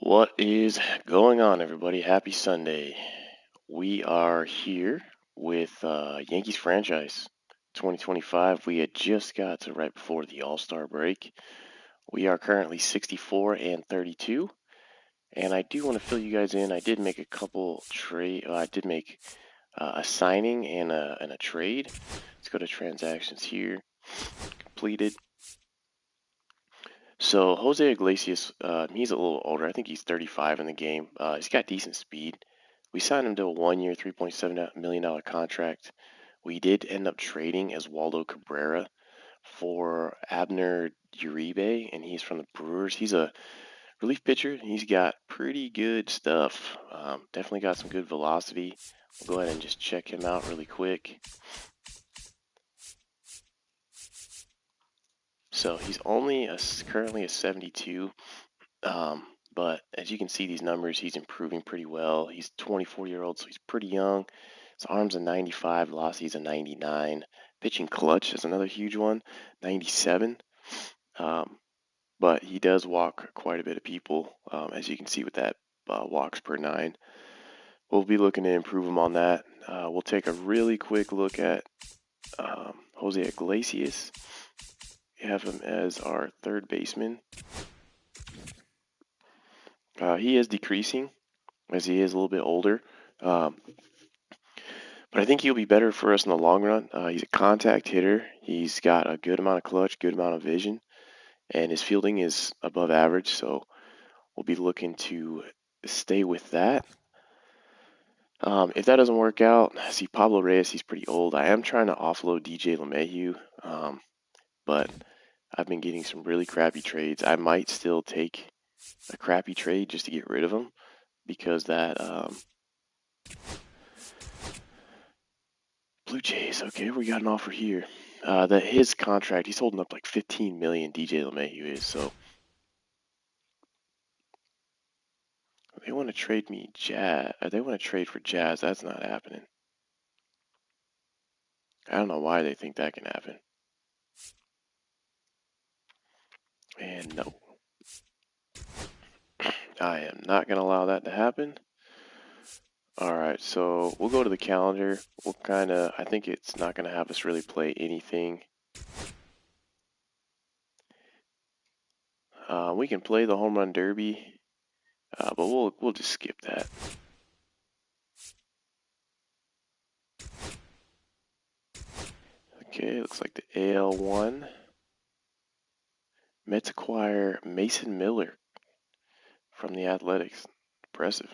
What is going on, everybody? Happy Sunday. We are here with Yankees franchise 2025. We had just got to right before the All-Star break. We are currently 64-32, and I do want to fill you guys in. I did make a couple trade. I did make a signing and a trade. Let's go to transactions here. Completed. So Jose Iglesias, he's a little older. I think he's 35 in the game. He's got decent speed. We signed him to a 1-year, $3.7 million contract. We did end up trading Oswaldo Cabrera for Abner Uribe, and he's from the Brewers. He's a relief pitcher, and he's got pretty good stuff. Definitely got some good velocity. We'll go ahead and just check him out really quick. So he's only currently a 72, but as you can see these numbers, he's improving pretty well. He's 24-year-old, so he's pretty young. His arm's a 95, velocity's a 99. Pitching clutch is another huge one, 97. But he does walk quite a bit of people, as you can see with that walks per 9. We'll be looking to improve him on that. We'll take a really quick look at Jose Iglesias. We have him as our third baseman. He is decreasing as he is a little bit older. But I think he'll be better for us in the long run. He's a contact hitter. He's got a good amount of clutch, good amount of vision, and his fielding is above average. So we'll be looking to stay with that. If that doesn't work out, see Pablo Reyes, he's pretty old. I am trying to offload DJ LeMahieu, but I've been getting some really crappy trades. I might still take a crappy trade just to get rid of him, because that Blue Jays, okay, we got an offer here. That his contract, he's holding up like $15 million. DJ LeMahieu is, so they want to trade me Jazz. They want to trade for Jazz. That's not happening. I don't know why they think that can happen. And no, I am not going to allow that to happen. All right, so we'll go to the calendar. We'll I think it's not going to have us really play anything. We can play the home run derby, but we'll just skip that. Okay, looks like the AL1. Mets acquire Mason Miller from the Athletics. Impressive.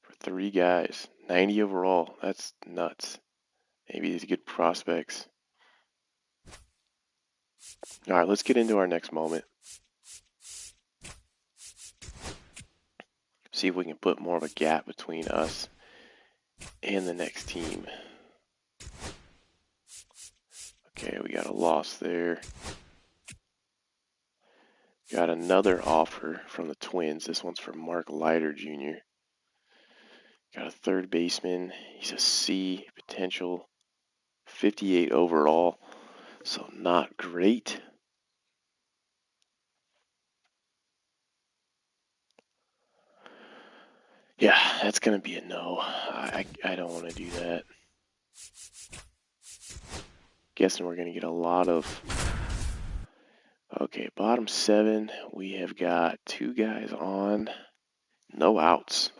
For 3 guys, 90 overall. That's nuts. Maybe these good prospects. All right, let's get into our next moment. See if we can put more of a gap between us and the next team. Okay, we got a loss there. Got another offer from the Twins. This one's for Mark Leiter Jr. Got a third baseman. He's a C potential, 58 overall, so not great. Yeah, that's going to be a no. I don't want to do that. Guessing we're going to get a lot of... Okay, bottom 7, we have got 2 guys on, no outs.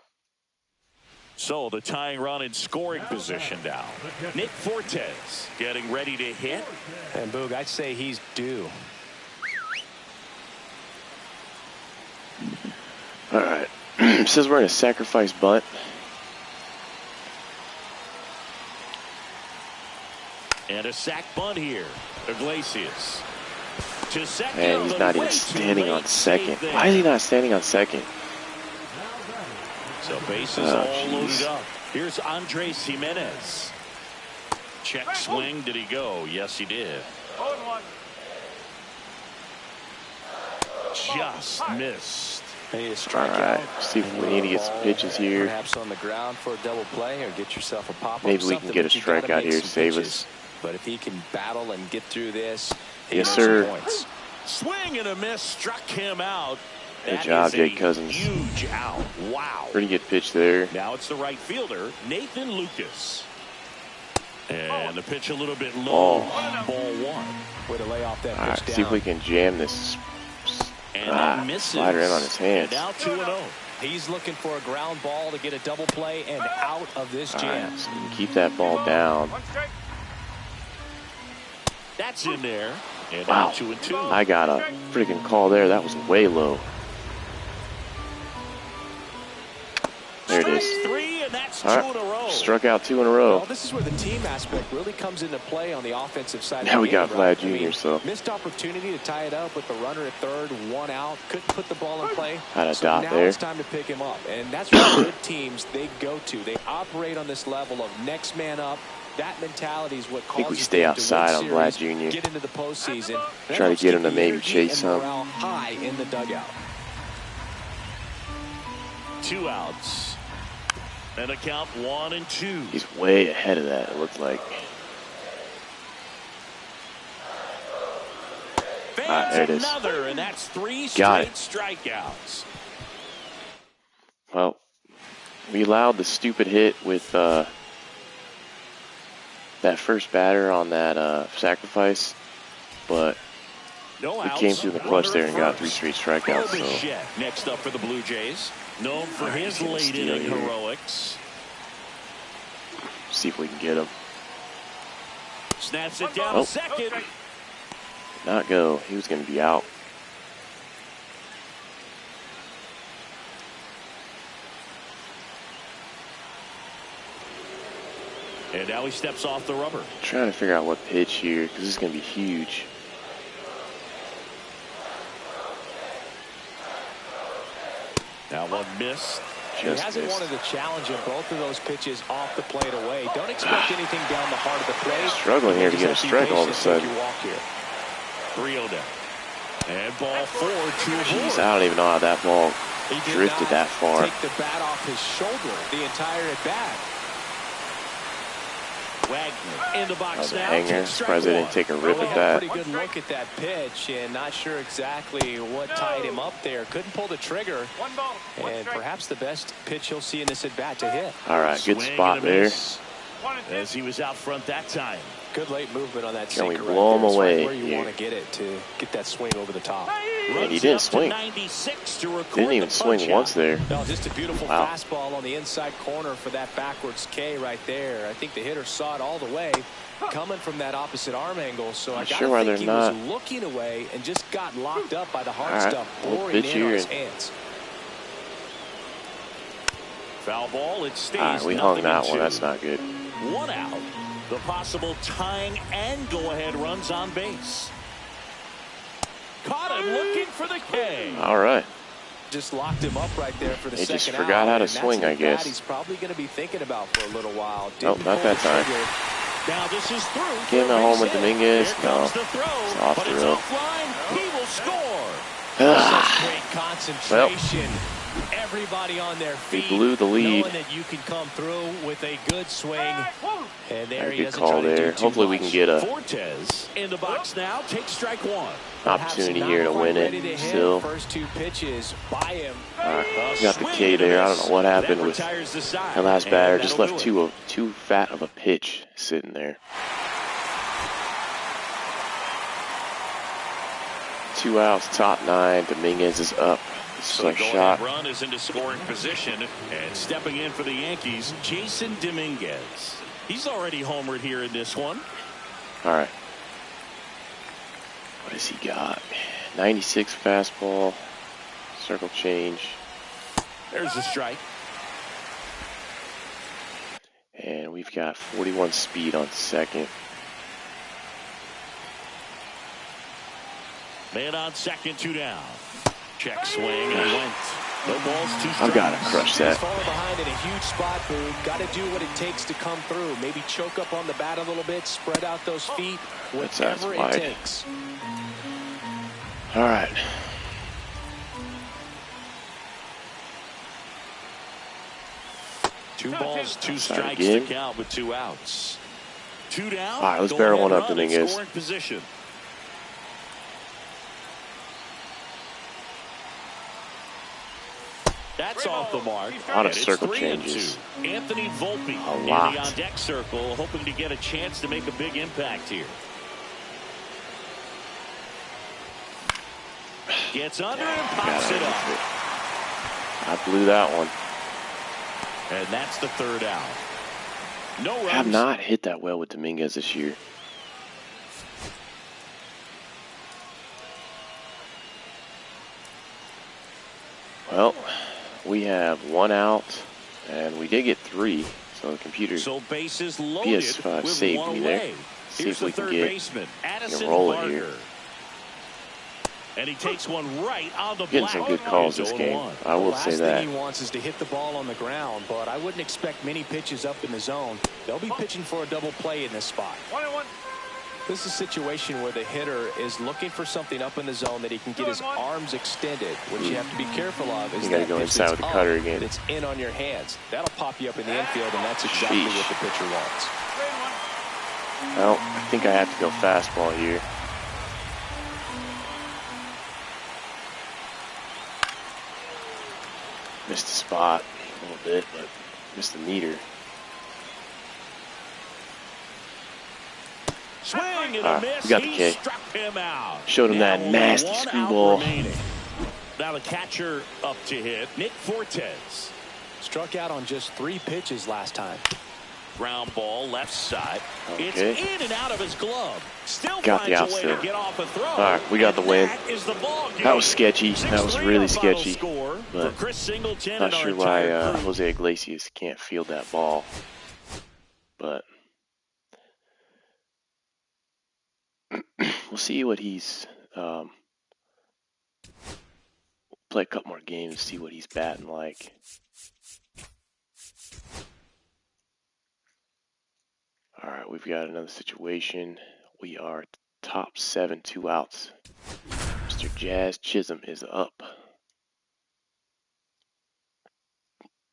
So the tying run in scoring position now. Nick Fortes getting ready to hit. And Boog, I'd say he's due. All right. It says we're in a sacrifice bunt. And a sack bunt here. Iglesias. To second. And he's not even standing on second. Why is he not standing on second? So bases all loaded up. Here's Andres Jimenez. Check swing. Did he go? Yes, he did. Just missed. They need to strike Alright, out. see if we need to get some pitches here. Perhaps on the ground for a double play, or get yourself a pop. Maybe we can get a strikeout here to save us. But if he can battle and get through this, he yes, knows sir. some points. Swing and a miss struck him out. Good job, Jake Cousins. Huge out. Wow. Pretty good pitch there. Now it's the right fielder, Nathan Lucas. And the pitch a little bit low. Ball one. Way to lay off that All right, pitch down. see if we can jam this And slider in on his hands. And now 2-0. He's looking for a ground ball to get a double play and out of this jam. Right, so you can keep that ball down. That's in there. And Wow. now 2-2. I got a freaking call there. That was way low. There it is. Three, and that's All 2 in a row. right, struck out 2 in a row. Well, this is where the team aspect really comes into play on the offensive side. Now of we the got game, Vlad right? Jr., I mean, so missed opportunity to tie it up with the runner at third, 1 out. Couldn't put the ball in play. Had a so dot now there. it's time to pick him up, and that's what good teams they go to. They operate on this level of next man up. That mentality is what causes think we stay them outside to on win Vlad series, Jr. Get into the postseason. That Try to helps get keep him to the maybe energy chase and some. morale high in the dugout. 2 outs. And a count 1-2. He's way ahead of that, it looks like. There it is. Another, and that's 3 Got straight strikeouts. Well, we allowed the stupid hit with that first batter on that sacrifice, but No we outs. came through the clutch Runner there and got first. 3 straight strikeouts. So Bichette next up for the Blue Jays. Known for his gonna late steal inning here. heroics. see if we can get him. Snaps it down Oh. to second. Not go. He was going to be out. And now he steps off the rubber. Trying to figure out what pitch here because this is going to be huge. Now one missed. He Just hasn't missed. wanted to challenge him both of those pitches off the plate away. Don't expect anything down the heart of the plate. Struggling here to get a strike all of a sudden. 3-0 down. And ball 4, 2 Jeez, aboard. I don't even know how that ball He did drifted not that far. take the bat off his shoulder the entire at bat. Wagner in the That box was a now. hanger. Takes strike Surprised they didn't one. take a rip Well, at we had a that. pretty good look at that pitch, and not sure exactly what tied him up there. Couldn't pull the trigger, and perhaps the best pitch he'll see in this at bat to hit. All right, good Swing spot and a there. miss as he was out front that time. Good late movement on that Can we sinker right blow him there. It's right away where you here? want to get it to get that swing over the top. And he Runs didn't up to swing. 96 to record Didn't even the swing punch once out. there. No, just a beautiful Wow. fastball on the inside corner for that backwards K right there. I think the hitter saw it all the way coming from that opposite arm angle. So I Not got sure to why think they're he not. was looking away and just got locked up by the hard All right, stuff little pouring pitch in on here his and- hands. Foul ball. It stays. All right, we hung 0-2. that one. That's not good. 1 out. The possible tying and go-ahead runs on base. Caught him looking for the K. All right. Just locked him up right there for the They second just out. forgot how to and that's swing, an I at-bat guess. He's probably going to be thinking about for a little while. Nope, Didn't not pull that the time. trigger. Now this is through. Came for a at home base with hit. Dominguez. Here comes No. the throw, It's off but the it's rope. offline. He will score. Such great concentration. Everybody on their He feet. blew the lead. Knowing that you can come through with a good swing. And there he Good doesn't call try to there. do too Hopefully we much. can get a Fortes in the box now. Takes strike 1. opportunity Perhaps here to not win quite ready to it hit. still. First 2 pitches by him. All right, we got the K there. I don't know what happened with that last batter. Just left too fat of a pitch sitting there. 2 outs, top 9. Dominguez is up. This is So a the shot. go-ahead run is into scoring position, and stepping in for the Yankees, Jason Dominguez. He's already homered here in this one. All right. What has he got? 96 fastball. Circle change. There's the strike. And we've got 41 speed on second. Man on second, 2 down. Check swing, and he went. No balls, 2 strikes. I've got to crush He's that. falling behind in a huge spot, Boog. Got to do what it takes to come through. Maybe choke up on the bat a little bit, spread out those feet, That's whatever it wide. takes. All right. Two balls, 2 Start strikes again. to count with 2 outs. 2 down. All right, let's go barrel ahead one up, run in Dominguez. scoring position. That's off the mark. A lot of And circle it's 3-2. changes. Anthony Volpe in the lot. on-deck circle, hoping to get a chance to make a big impact here. Gets under and pops it up. I blew that one. And that's the third out. No runs. Have not hit that well with Dominguez this year. Well, we have 1 out, and we did get 3. So the computer bases loaded PS5 with saved 1 me away. there. See Here's if we the can third get baseman, a Addison roll Barker. here. And he takes one right on the Getting some good calls this game. I will say that. The last thing he wants is to hit the ball on the ground, but I wouldn't expect many pitches up in the zone. They'll be pitching for a double play in this spot. 1-1. This is a situation where the hitter is looking for something up in the zone that he can get his arms extended. What you have to be careful of is you got to go inside with the cutter again. It's in on your hands. That'll pop you up in the infield, and that's exactly what the pitcher wants. Well, I think I have to go fastball here. Missed the spot a little bit, but missed the meter. Swing and a miss. We got the K. Struck him out. Showed him that nasty screwball. Now the catcher up to hit, Nick Fortes. Struck out on just 3 pitches last time. Ground ball left side. Okay. It's in and out of his glove. Still got the finds a way outfield. to get off a throw. All right, we got the win. That is the ball game. That was sketchy. That was really sketchy. But Chris Singleton, not sure why Jose Iglesias can't field that ball. But we'll see what he's play a couple more games, see what he's batting like. All right, we've got another situation. We are top 7, 2 outs. Mr. Jazz Chisholm is up.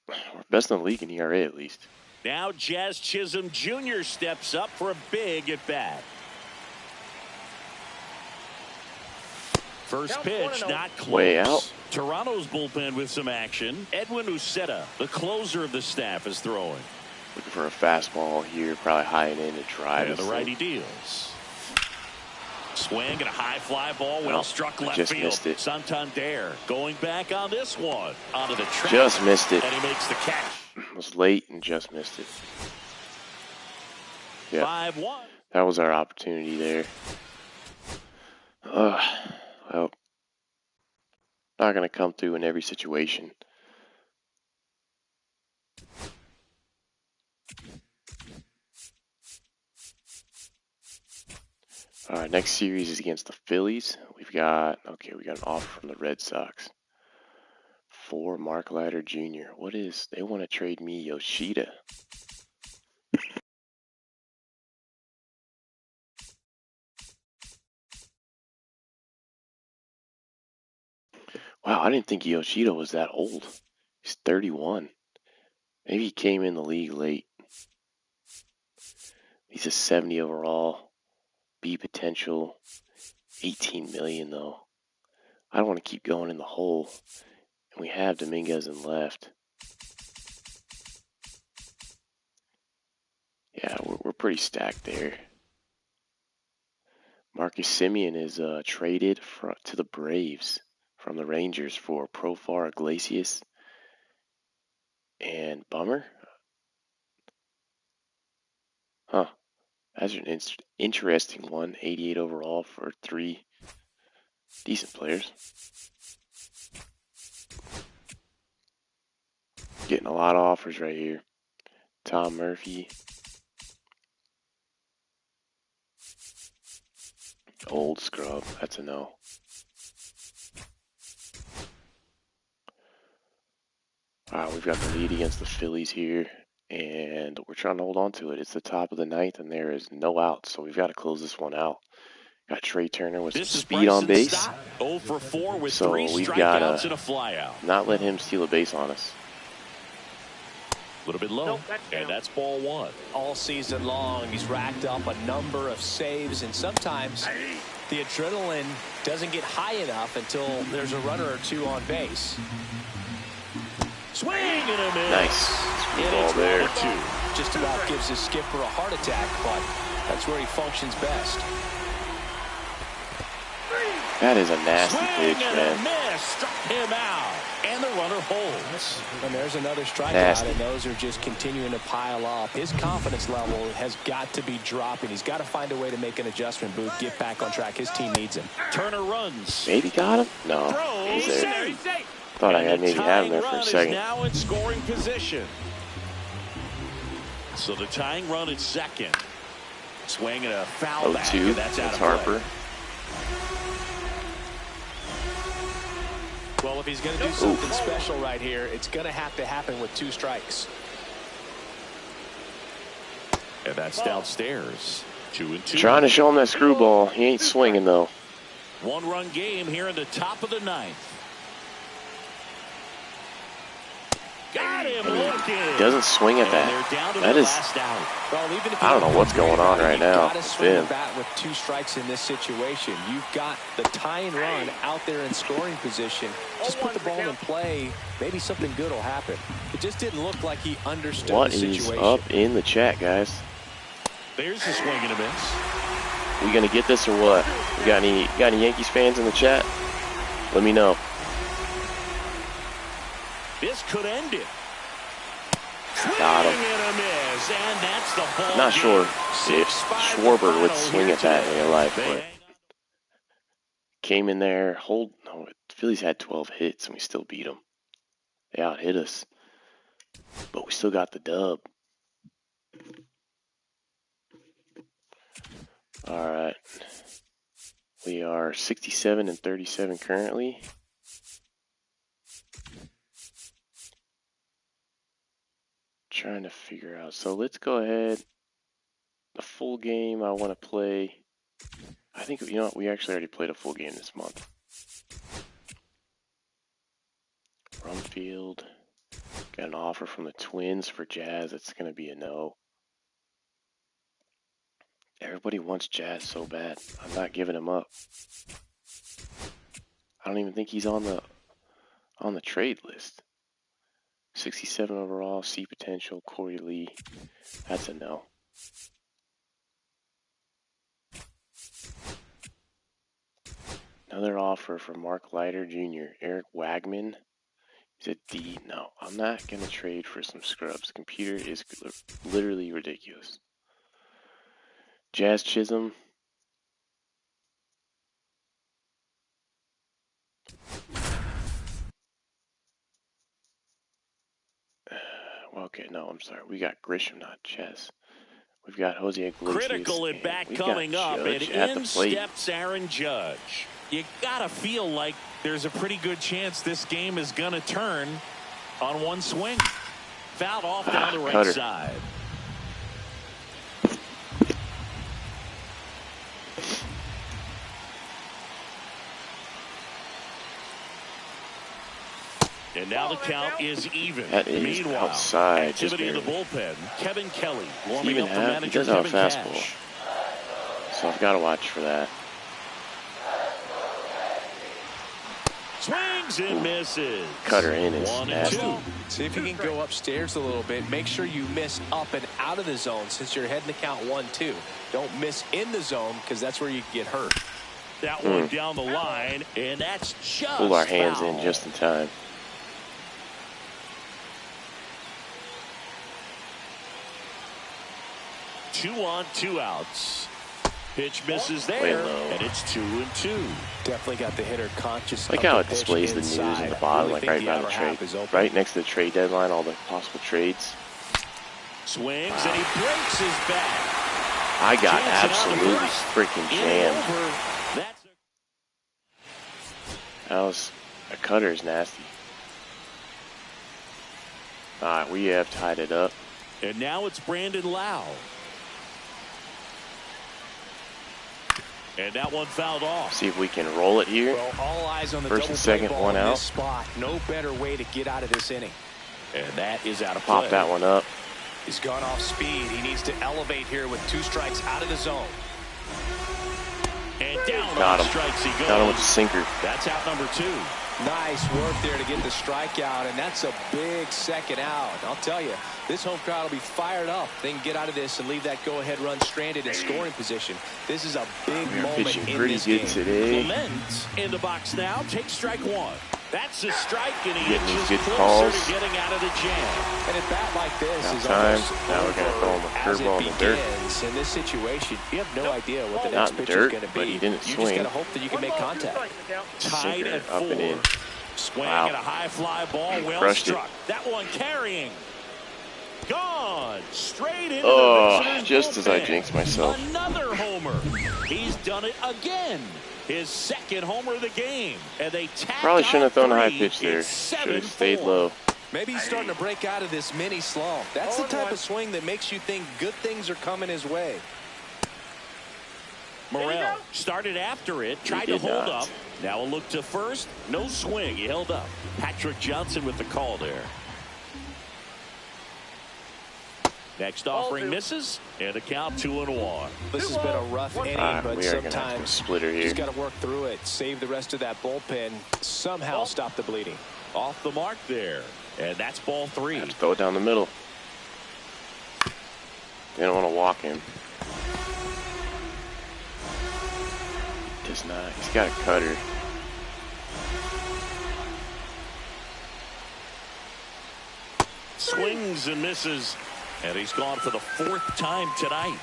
We're best in the league in ERA at least. Now Jazz Chisholm Jr. steps up for a big at bat. First pitch, not close. Way out. Toronto's bullpen with some action. Edwin Uceta, the closer of the staff, is throwing. Looking for a fastball here, probably high and in to drive. And the righty deals. Swing and a high fly ball, well struck left just field. missed it. Santander going back on this one. Onto the track. Just missed it. And he makes the catch. It was late and just missed it. Yeah, 5-1. that was our opportunity there. Well, not going to come through in every situation. All right, next series is against the Phillies. We got an offer from the Red Sox for Mark Leiter Jr. They want to trade me Yoshida. Wow, I didn't think Yoshida was that old. He's 31. Maybe he came in the league late. He's a 70 overall. B potential. 18 million though. I don't want to keep going in the hole. And we have Dominguez in left. Yeah, we're pretty stacked there. Marcus Semien is traded to the Braves from the Rangers for Profar Iglesias and Bummer. Huh. That's an interesting one. 88 overall for 3 decent players. Getting a lot of offers right here. Tom Murphy. Old scrub. That's a no. We've got the lead against the Phillies here, and we're trying to hold on to it. It's the top of the 9th, and there is no out, so we've got to close this one out. Got Trey Turner with some speed on base, 0 for 4 with so 3 we've got strikeouts and a flyout. not let him steal a base on us. A little bit low, and that's ball 1. All season long, he's racked up a number of saves, and sometimes the adrenaline doesn't get high enough until there's a runner or two on base. Swing and a miss. Nice. Screw ball there. Just about gives his skipper a heart attack, but that's where he functions best. That is a nasty pitch, man. Miss. Struck him out. And the runner holds. And there's another strikeout, Nasty. and those are just continuing to pile up. His confidence level has got to be dropping. He's got to find a way to make an adjustment, Booth, get back on track. His team needs him. Turner runs. Maybe got him? No, he's there. Thought I had maybe had him there for a second. Now in scoring position. So the tying run at second. Swing and a foul back. 0-2. That's out of Harper. play. Well, if he's going to do something special right here, it's going to happen with 2 strikes. And that's downstairs. 2-2. Trying to show him that screwball. He ain't swinging, though. 1-run game here in the top of the 9th. Got him looking. He doesn't swing at that. That is, Well, even if I don't know what's going on right now. You've got to swing the bat with 2 strikes in this situation. You've got the tying run out there in scoring position. Just put the ball in play. Maybe something good will happen. It just didn't look like he understood what the situation. is up in the chat, guys? There's the swing and a miss. We gonna get this or what? We got any Yankees fans in the chat? Let me know. This could end it. Got him. And a miss, and that's the ball. Not sure game. if 6-5 Schwarber would final swing here at that in today. real life, They but came in there, no, Phillies had 12 hits and we still beat them. They out-hit us, but we still got the dub. All right. We are 67 and 37 currently. Trying to figure out. So let's go ahead. The full game I want to play. I think, you know what, we actually already played a full game this month. Rumfield. Got an offer from the Twins for Jazz. It's going to be a no. Everybody wants Jazz so bad. I'm not giving him up. I don't even think he's on the trade list. 67 overall, C potential, Corey Lee. That's a no. Another offer for Mark Leiter Jr. Eric Wagman. He's a D. No, I'm not going to trade for some scrubs. The computer is literally ridiculous. Jazz Chisholm. Well, okay, no, I'm sorry. We got Grisham, not Chess. We've got Jose Iglesias. Critical at bat coming up, and in steps Aaron Judge. You gotta feel like there's a pretty good chance this game is gonna turn on one swing. Fouled off down the right side. And now the count is even. That is Meanwhile, outside. activity in the bullpen. Kevin Kelly warming Even up for he manager does have a Kevin fastball. Cash. So I've got to watch for that. Swings and misses. Cutter in is 1 and nasty. 2. See if you can go upstairs a little bit. Make sure you miss up and out of the zone since you're heading to count 1-2. Don't miss in the zone because that's where you get hurt. That one down the line, and that's just Pulled our hands foul. in just in time. Two on, 2 outs. Pitch misses there, and it's 2-2. Definitely got the hitter conscious. Like how it displays the news in the bottom, like right by the trade, right next to the trade deadline, all the possible trades. Swings and he breaks his bat. I got absolutely freaking jammed. That was a cutter is nasty. All right, we have tied it up. And now it's Brandon Lau. And that one fouled off. See if we can roll it here. Well, all eyes on the First and second, ball one in out. this spot. No better way to get out of this inning. And that is out of Pop play. that one up. He's gone off speed. He needs to elevate here with 2 strikes out of the zone. And down Got on him. strikes he goes. Got him with the sinker. That's out number 2. Nice work there to get the strikeout, and that's a big second out. I'll tell you, this home crowd will be fired up. They can get out of this and leave that go-ahead run stranded in scoring position. This is a big moment in this game. Clement in the box now. Take strike one. That's a strike, and he inches good closer calls. to getting out of the jam. And at bat like this Now is time. almost Now we're gonna throw him a as it curveball in the dirt. begins. In this situation, you have no idea what the Not next pitch dirt, is going to but be. he didn't You swing. just got to hope that you can make contact. Tied Sinker at up 4. and in. Swing Wow. and a high fly ball, well Crushed struck. it. That one carrying. Gone. Straight into Oh, the visitor's just as I bullpen. jinxed myself. Another homer. He's done it again. His second homer of the game. And they tack Probably shouldn't have thrown a high on pitch there. three. Should have stayed low. Maybe he's starting to break out of this mini slump. That's the type of swing that makes you think good things are coming his way. Morel started after it, tried to hold up. Now a look to first. No swing. He held up. Patrick Johnson with the call there. Next offering misses, and the count 2-1. This has been a rough inning, but we are gonna have to sometimes split her here. just got to work through it, save the rest of that bullpen, somehow stop the bleeding. Off the mark there, and that's ball 3. Have to throw it down the middle. They don't want to walk him. Does not. He's got a cutter. Swings and misses, and he's gone for the 4th time tonight.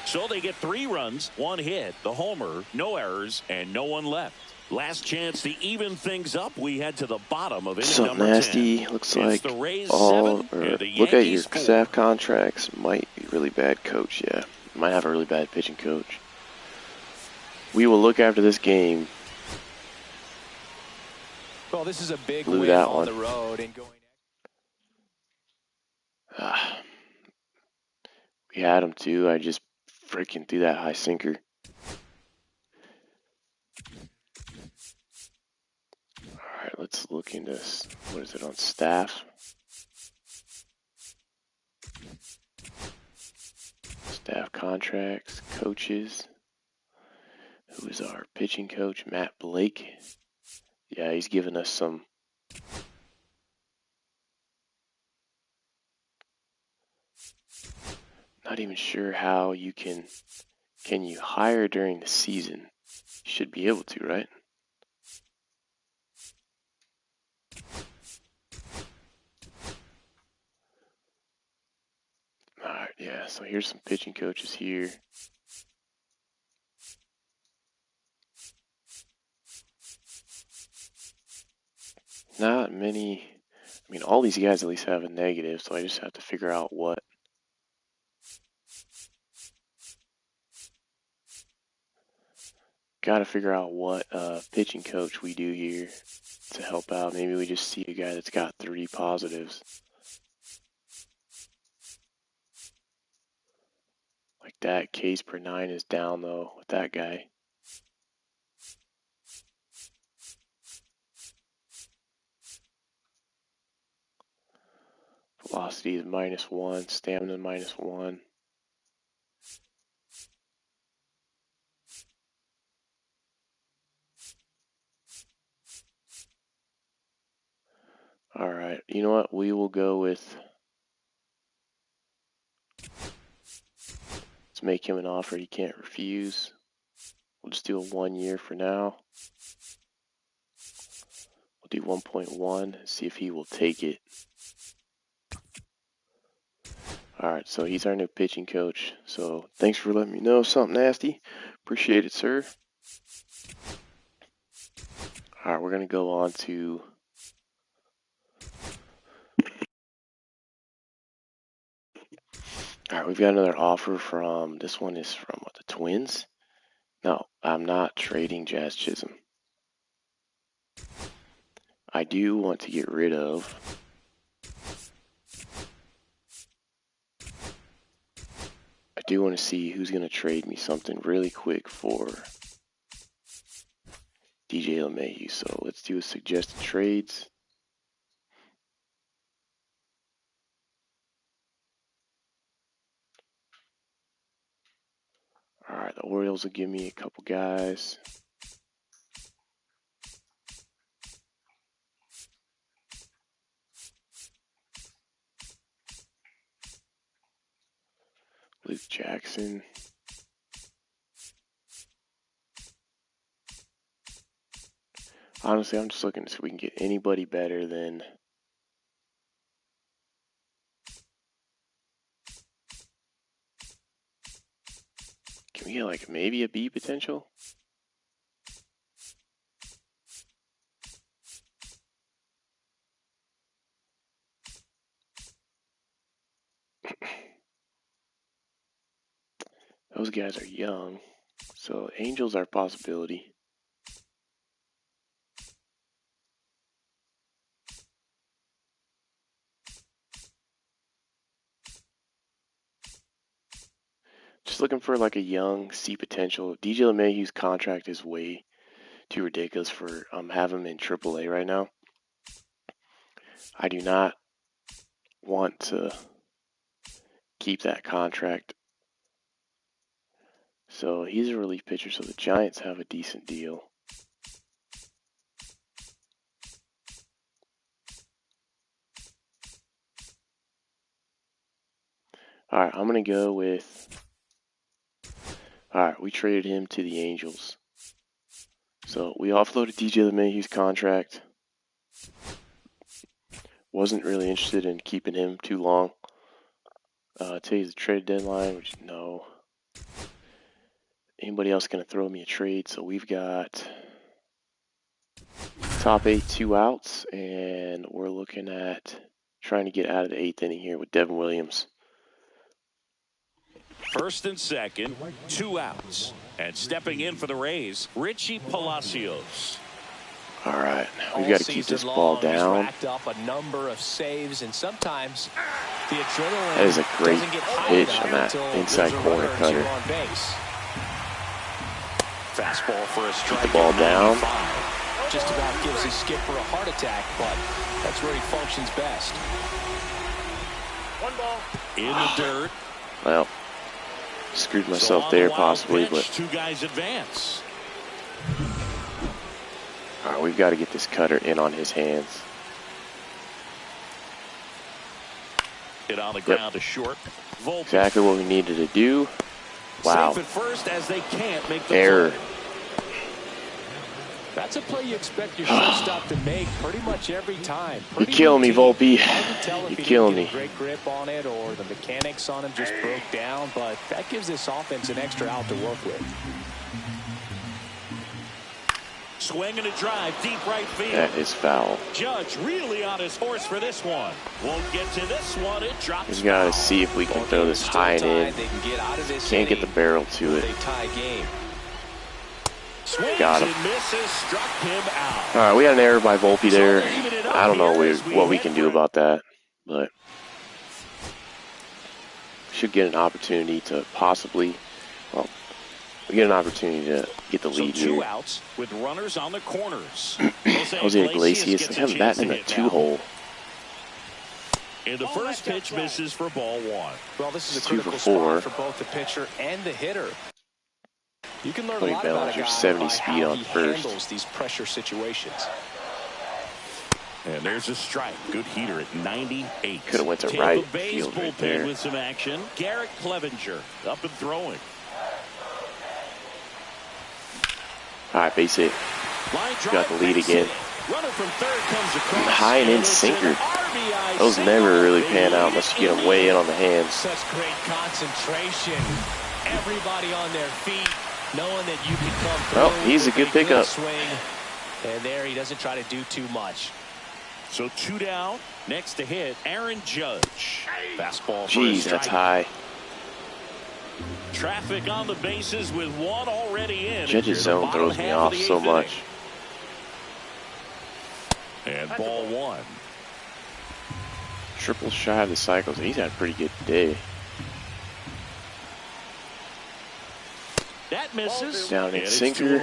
So they get 3 runs, 1 hit, the homer, no errors, and no one left. Last chance to even things up. We head to the bottom of inning number 10. Nasty. Looks It's like the Rays all. 7, Or and the look at your Yankees 4. staff contracts. Might be really bad coach. Yeah, might have a really bad pitching coach. We will look after this game. Well, this is a big Blew win that on one. the road and going. We had him too. I just freaking threw that high sinker. All right, let's look into this. What is it on staff? Staff contracts, coaches. Who is our pitching coach? Matt Blake. Yeah, he's giving us some. Not even sure how you can you hire during the season? You should be able to, right? All right, yeah, so here's some pitching coaches here. Not many. I mean, all these guys at least have a negative, so I just have to figure out what. Got to figure out what pitching coach we do here to help out. Maybe we just see a guy that's got 3 positives. Like that, Ks per 9 is down though with that guy. Velocity is -1, stamina -1. All right, you know what? We will go with. Let's make him an offer he can't refuse. We'll just do a 1 year for now. We'll do 1.1, see if he will take it. All right, so he's our new pitching coach. So thanks for letting me know something nasty. Appreciate it, sir. All right, we're going to go on to. All right, we've got another offer from. This one is from the Twins. No, I'm not trading Jazz Chisholm. I do want to get rid of. I do want to see who's going to trade me something really quick for DJ LeMahieu. So let's do a suggested trades. All right, the Orioles will give me a couple guys. with Jackson. Honestly, I'm just looking to see if we can get anybody better than... Can we get like maybe a B potential? Those guys are young, so Angels are a possibility. Just looking for like a young C potential. DJ LeMahieu's contract is way too ridiculous for having him in AAA right now. I do not want to keep that contract. So he's a relief pitcher, so the Giants have a decent deal. All right, I'm going to go with... All right, we traded him to the Angels. So we offloaded DJ LeMahieu's contract. Wasn't really interested in keeping him too long. Today's the trade deadline, which no. Anybody else going to throw me a trade? So we've got top 8, 2 outs, and we're looking at trying to get out of the 8th inning here with Devin Williams. First and second, 2 outs. And stepping in for the Rays, Richie Palacios. All right, we've got to keep this ball down. Racked up a number of saves, and sometimes the adrenaline that is a great pitch on that inside corner cutter. Fastball for a strike. Keep the ball down. Just about gives his skipper a heart attack, but that's where he functions best. 1 ball. In the dirt. Well, screwed myself there possibly, but 2 guys advance. all right, we've got to get this cutter in on his hands. Hit on the ground to short. Volpe. Exactly what we needed to do. Wow. Safe at first as they can't make the error. play. That's a play you expect your shortstop to make pretty much every time. You're killing me, Volpe. You're killing me. Great grip on it, or the mechanics on him just broke down, but that gives this offense an extra out to work with. Swing and a drive, deep right field. That is foul. Judge really on his horse for this one. Won't get to this one. It drops. We've got to see if we can throw this high and in. Can't get the barrel to it. Got him. Misses, struck him out. All right, we had an error by Volpe there. I don't know what we can do about that, but should get an opportunity to possibly, well, we get an opportunity to get the lead here. 2 outs with runners on the corners. Jose Iglesias, they have him batting in a 2-hole. And the first pitch misses for ball 1. Well, this is a critical spot for both the pitcher and the hitter. You can learn a lot about a guy 70 speed on first. Handles these pressure situations. And there's a strike. Good heater at 98. Could have went to right field right there. With some action. Garrett Clevenger up and throwing. All right, base hit. Got the lead again. Runner from third comes across. High and in sinker. Those never really pan out unless you get them way in on the hands. Such great concentration. Everybody on their feet, knowing that you can come through. Well, he's a good pickup. Swing. And there he doesn't try to do too much. So 2 down. Next to hit, Aaron Judge. Fastball. Jeez, that's high. Traffic on the bases with 1 already in. Judge's zone throws me off so much. And ball 1. Triple shy of the cycles. He's had a pretty good day. That misses. Down in sinker.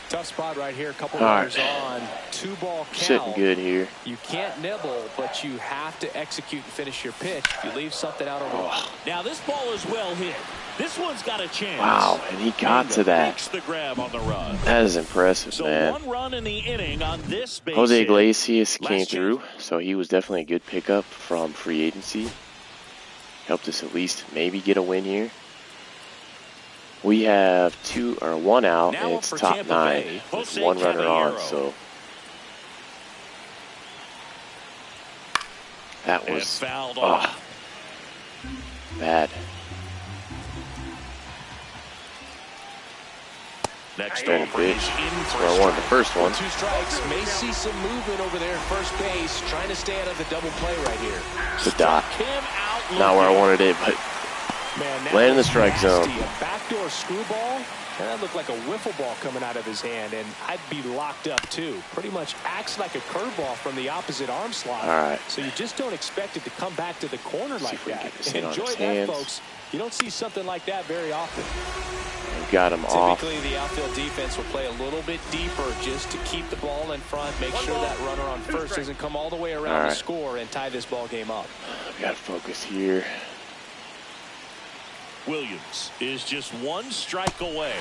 Tough spot right here. A couple runners on. 2-ball count. Sitting good here. You can't nibble, but you have to execute and finish your pitch. If you leave something out over. Now this ball is well hit. This one's got a chance. Wow, and he got to that. The grab on the run. That is impressive, so man. 1 run in the inning on this base. Jose Iglesias came through, so he was definitely a good pickup from free agency. Helped us at least maybe get a win here. We have one out, and it's top 9 with 1 runner on. So that was bad. Next Better pitch. That's where I wanted the first one. 2 strikes. May see some movement over there at first base, trying to stay out of the double play right here. It's a dot. Not where I wanted it, but land in the strike zone. A backdoor screwball. And that looked like a wiffle ball coming out of his hand, and I'd be locked up too. Pretty much acts like a curveball from the opposite arm slot. All right. So you just don't expect it to come back to the corner like that. Enjoy that, folks. You don't see something like that very often. We got him off. Typically, the outfield defense will play a little bit deeper just to keep the ball in front, make sure that runner on first doesn't come all the way around the score and tie this ball game up. We got to focus here. Williams is just 1 strike away.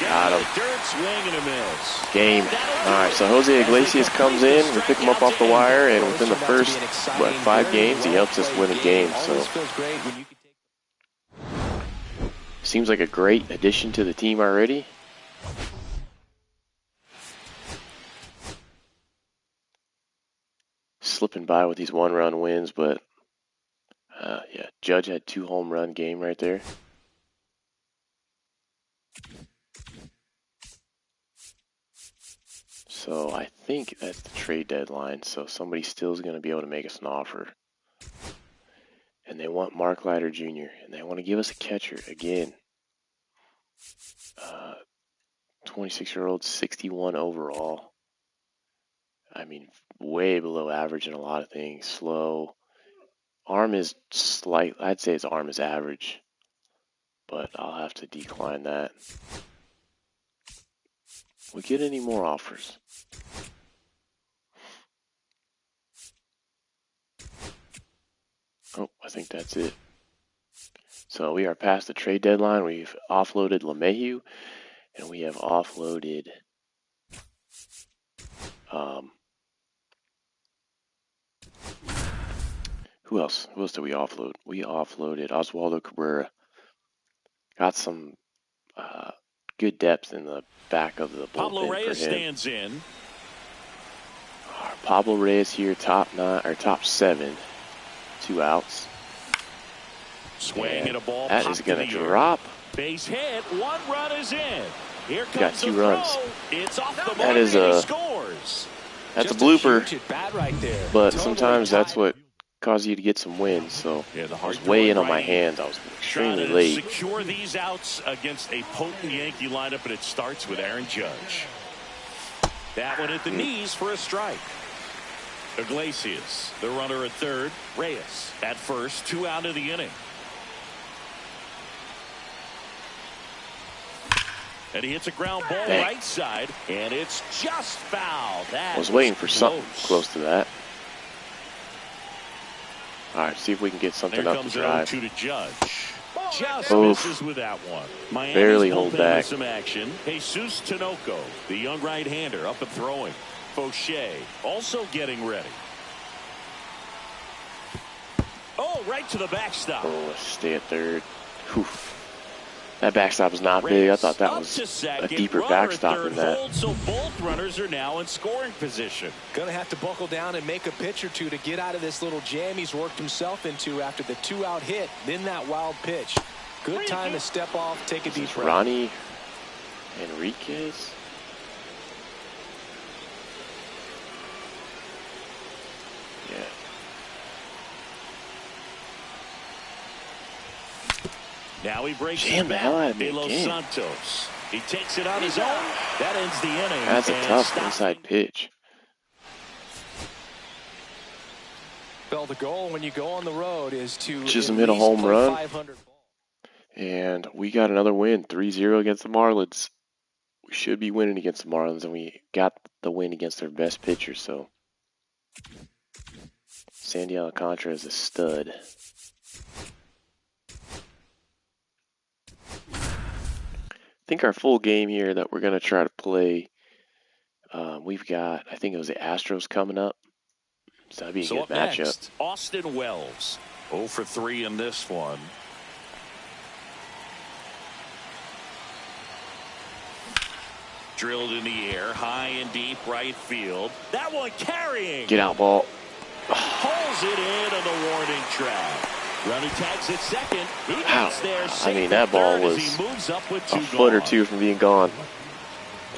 Got him. Dirt swing and a miss. Game. All right, so Jose Iglesias comes in. We pick him up off the wire, and within the first 5 games, he helps us win a game. So seems like a great addition to the team already. Slipping by with these 1-run wins, but yeah, Judge had 2 home run game right there. So I think that's the trade deadline. So somebody still is going to be able to make us an offer. And they want Mark Leiter Jr. And they want to give us a catcher again. 26-year-old, 61 overall. I mean, way below average in a lot of things. Slow. Arm is slight. I'd say his arm is average. But I'll have to decline that. We get any more offers? Oh, I think that's it. So we are past the trade deadline. We've offloaded LeMahieu, and we have offloaded who else? Who else did we offload? We offloaded Oswaldo Cabrera. Got some good depth in the back of the bullpen. Pablo Reyes for him. stands in. Pablo Reyes here, top 9 or top 7, 2 outs. Swing at a ball. That is going to drop. Base hit. 1 run is in. Here comes got 2 runs. It's off the that is a scores. That's just a blooper. But totally sometimes that's what causes you to get some wins. So I was way in on my hands. I was extremely late. Secure these outs against a potent Yankee lineup, and it starts with Aaron Judge. That one at the knees for a strike. Iglesias, the runner at third. Reyes at first. 2 out of the inning. And he hits a ground ball right side, and it's just foul. That I was waiting for something close to that. All right, see if we can get something up the drive. 2 to Judge. Just misses with that one. Miami's barely hold back. Some action. Jesus Tinoco, the young right-hander, up and throwing. Fauché also getting ready. Oh, right to the backstop. Oh, stay at third. Whew. That backstop is not big. I thought that was a deeper backstop than that. So both runners are now in scoring position. Gonna have to buckle down and make a pitch or two to get out of this little jam he's worked himself into after the 2-out hit, then that wild pitch. Good time to step off, take a deep breath. Ronnie Enriquez. Yeah. Now he breaks Jam the hell out of me again. Santos. He takes it on his own. That ends the inning. That's a tough inside pitch. Well, the goal when you go on the road is to Chisholm hit a home run. And we got another win, 3-0 against the Marlins. We should be winning against the Marlins, and we got the win against their best pitcher. So Sandy Alcantara is a stud. I think our full game here that we're going to try to play, we've got, I think it was the Astros coming up. So that'd be a good matchup. Next, Austin Wells, 0 for 3 in this one. Drilled in the air, high and deep right field. That one carrying. Get out, ball. Pulls it in on the warning track. Runner tags at second. He gets there. I mean, that ball was a foot or two from being gone.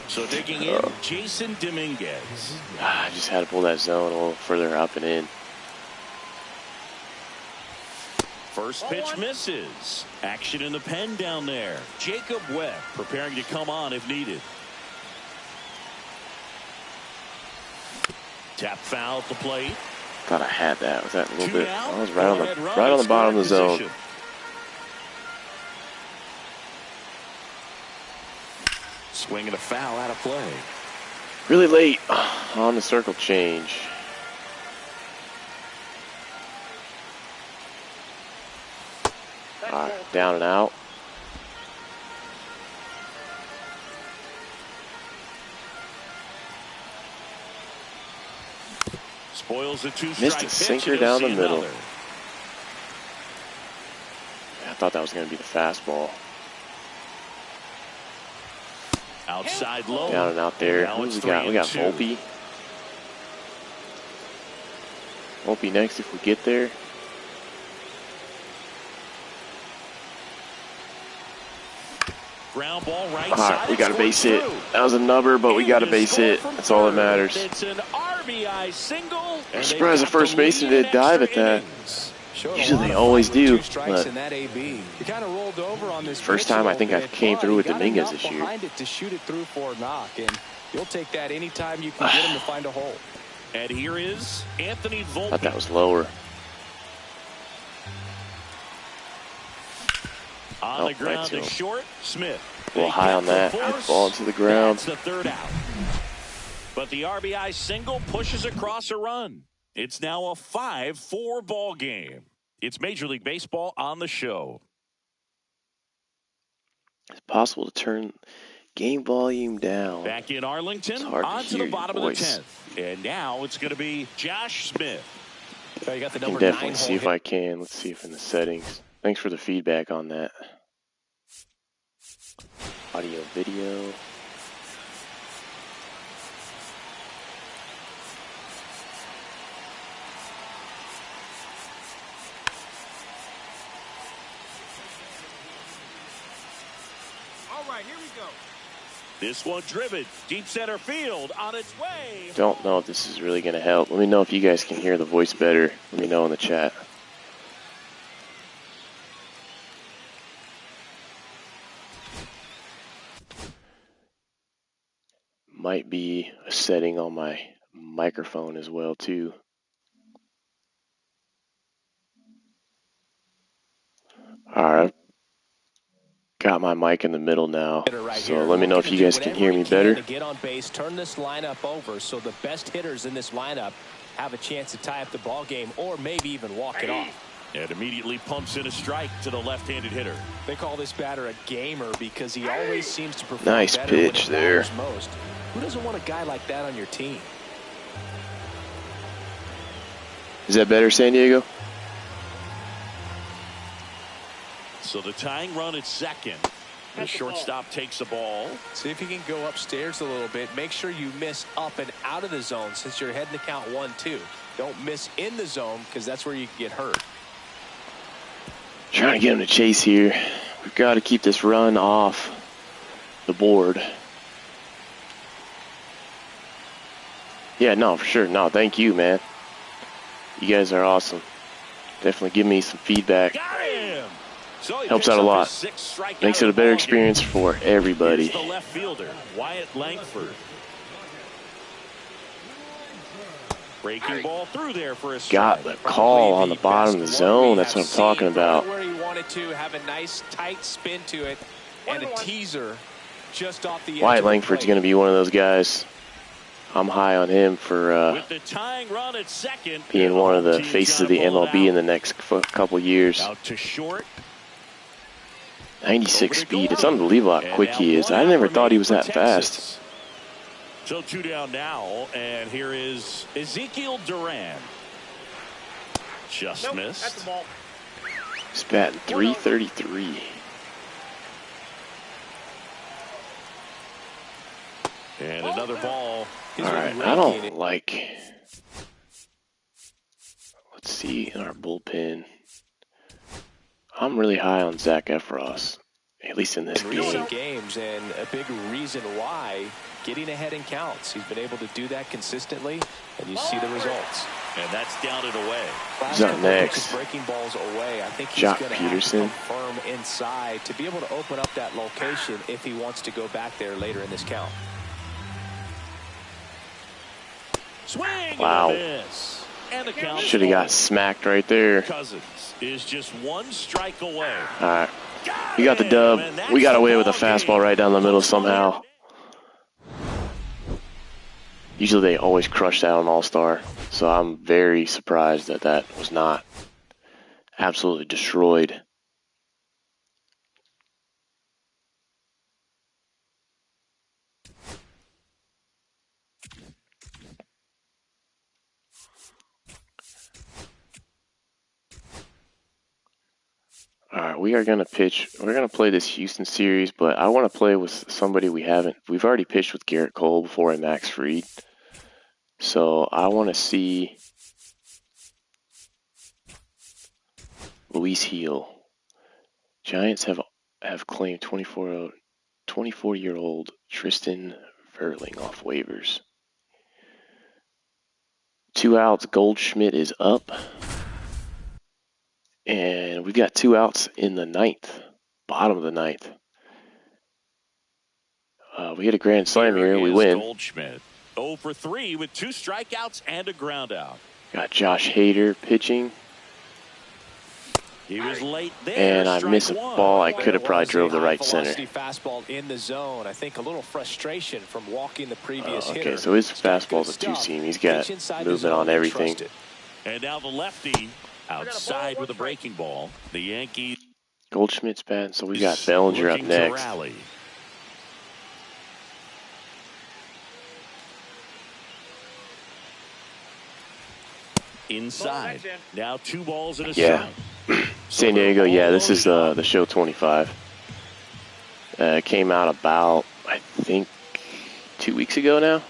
So digging in, Jason Dominguez. I just had to pull that zone a little further up and in. First pitch misses. Action in the pen down there. Jacob Webb preparing to come on if needed. Tap foul at the plate. Thought I had that. Was that a little bit? I was right on the bottom of the zone. Swing and a foul out of play. Really late on the circle change. All right, down and out. Spoils the two-strike. Missed a sinker down the middle. I thought that was going to be the fastball. Outside low. Down and out there. Who we got? We got Volpe. Volpe next if we get there. Ground ball right all right, we got a base hit. That was a number, but we got a base hit. That's all that matters. It's an RBI single. I'm surprised the first baseman didn't dive at that. Usually they always do. But first time I think I came through with Dominguez this year. To shoot it through for a knock, and you'll take that anytime you can get him to find a hole. And here is Anthony Volpe. Thought that was lower. On the ground to short, Smith. A little high on that. Ball into the ground. That's the third out. But the RBI single pushes across a run. It's now a 5-4 ball game. It's Major League Baseball on the show. It's possible to turn game volume down. Back in Arlington, on to the bottom of the 10th. And now it's going to be Josh Smith. You got the I can definitely see if I can. Let's see if in the settings. Thanks for the feedback on that. Audio, video. All right, here we go. This one driven deep center field on its way. Don't know if this is really going to help. Let me know if you guys can hear the voice better. Let me know in the chat. Might be a setting on my microphone as well too. All right, got my mic in the middle now, so let me know if you guys can hear me better. Get on base, turn this lineup over, so the best hitters in this lineup have a chance to tie up the ball game, or maybe even walk it off. And immediately pumps in a strike to the left-handed hitter. They call this batter a gamer because he always seems to perform nice better pitch when it there. matters most. Who doesn't want a guy like that on your team? Is that better, San Diego? So the tying run at second. The shortstop takes the ball. See if you can go upstairs a little bit. Make sure you miss up and out of the zone since you're heading to count 1-2. Don't miss in the zone because that's where you can get hurt. Trying to get him to chase here. We've got to keep this run off the board. Yeah, no, for sure. No, thank you, man. You guys are awesome. Definitely give me some feedback. So helps out a lot. Makes it a better experience for everybody. Here's the left fielder, Wyatt Langford. Breaking ball through there for a strike. Got the call on the bottom of the zone. That's what I'm talking about. Where he wanted to have a nice tight spin to it and a teaser just off the edge. Wyatt Langford's going to be one of those guys. I'm high on him for With the tying run at second, being one of the faces of the MLB in the next couple years. Out to short. 96 speed. It's unbelievable how quick he is. I never thought he was that fast. So 2 down now, and here is Ezekiel Duran. Just missed. He's batting .333. And another ball. All right, I don't like. Let's see in our bullpen. I'm really high on Zach Efros, at least in this game. Games, and a big reason why, getting ahead in counts. He's been able to do that consistently, and you see the results. And that's down and away. Who's up next? Breaking balls away. I think he's Jock going to Peterson. have to come firm inside to be able to open up that location if he wants to go back there later in this count. Swing. Wow. And the count should have got smacked right there. Cousins is just one strike away. All right. You got the dub. We got away with a fastball right down the middle somehow. Usually they always crush that on All-Star. So I'm very surprised that that was not absolutely destroyed. All right, we are going to pitch. We're going to play this Houston series, but I want to play with somebody we haven't. We've already pitched with Garrett Cole before and Max Fried. So I want to see Luis Heel. Giants have claimed 24-year-old Tristan Verling off waivers. 2 outs. Goldschmidt is up. And we've got 2 outs in the 9th, bottom of the 9th. We hit a grand slam here. We win. Goldschmidt 0 for 3 with 2 strikeouts and a ground out. Got Josh Hader pitching. He was late there. And I missed a ball. I could have probably drove the right center. Fastball in the zone. I think a little frustration from walking the previous hitter. Okay, so his fastball's a 2-seam. He's got movement on everything. And now the lefty outside with a breaking ball. The Yankees. Goldschmidt's batting, so we got Bellinger up next. Inside. Now 2 balls and a strike. San Diego, yeah, this is the show 25. Came out about, I think, 2 weeks ago now.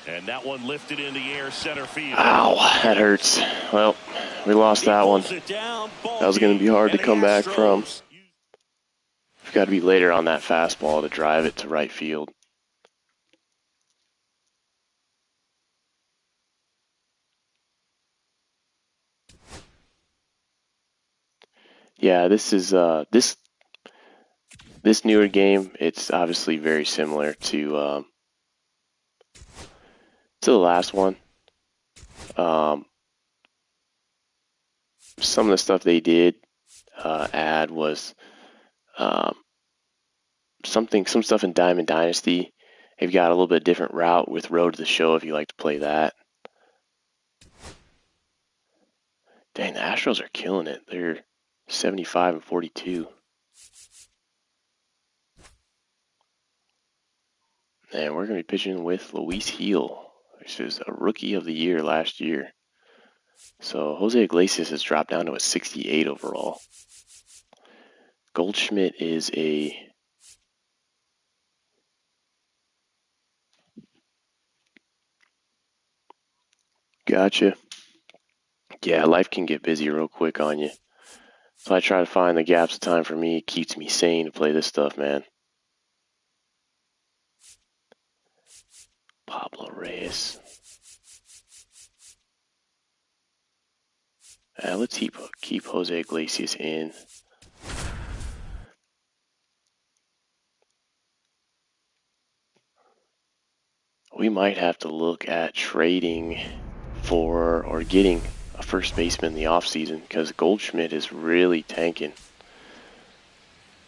And that one lifted in the air, center field. Ow, that hurts. Well, we lost that one. That was going to be hard to come back from. We've got to be later on that fastball to drive it to right field. Yeah, this is this newer game. It's obviously very similar to the last one. Some of the stuff they did add was some stuff in Diamond Dynasty. They've got a little bit different route with Road to the Show if you like to play that. Dang, the Astros are killing it. They're 75 and 42. And we're going to be pitching with Luis Heel, which is a rookie of the year last year. So Jose Iglesias has dropped down to a 68 overall. Goldschmidt is a gotcha. Yeah, life can get busy real quick on you. So I try to find the gaps of time for me. It keeps me sane to play this stuff, man. Pablo Reyes. Let's keep Jose Iglesias in. We might have to look at trading for or getting a first baseman in the offseason because Goldschmidt is really tanking.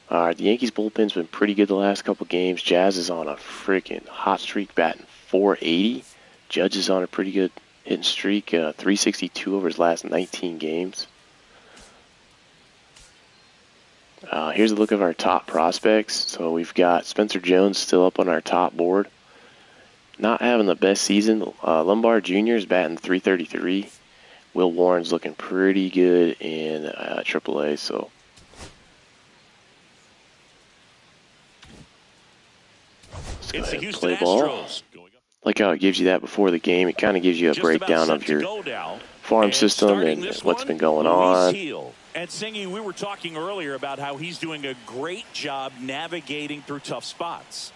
The Yankees bullpen's been pretty good the last couple games. Jazz is on a freaking hot streak, batting .480. Judge is on a pretty good hitting streak, 362 over his last 19 games. Here's a look of our top prospects. So we've got Spencer Jones still up on our top board. Not having the best season. Lombard Jr. is batting .333. Will Warren's looking pretty good in AAA. So Let's go It's the ahead and Houston play ball. Astros. Like how it gives you that before the game. It kind of gives you a Just breakdown of your farm system and what's been going on. And Singy, we were talking earlier about how he's doing a great job navigating through tough spots.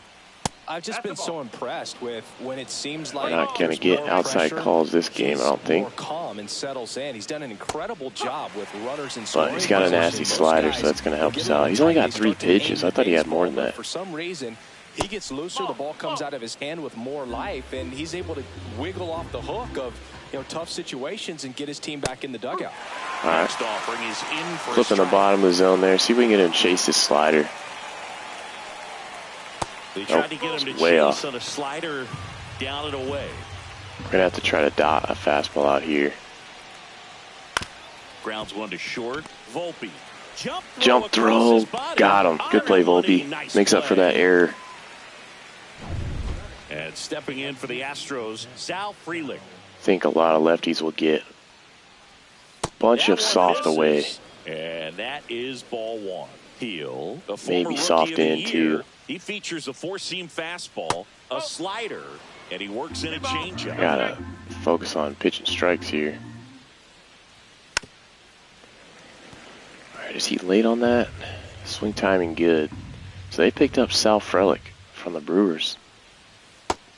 I've just been so impressed with when it seems like we're not going to get outside calls this game, I don't think. More calm and settles in. He's done an incredible job with runners in scoring. But he's got a nasty slider, so that's going to help us out. He's only got 3 pitches. I thought he had more than that. For some reason, he gets looser. The ball comes out of his hand with more life, and he's able to wiggle off the hook of tough situations and get his team back in the dugout. All right, flipping the bottom of the zone there. See if we can get him to chase this slider. They tried to get him to chase on a slider down and away. We're going to have to try to dot a fastball out here. Grounds one to short. Volpe. Jump throw. Got him. Good play, Volpe. Makes up for that error. And stepping in for the Astros, Sal Frelick. I think a lot of lefties will get a bunch of soft away. And that is ball one. Heel. Maybe soft in too. He features a 4-seam fastball, a slider, and he works in a changeup. Gotta focus on pitching strikes here. All right, is he late on that? Swing timing good. So they picked up Sal Frelick from the Brewers.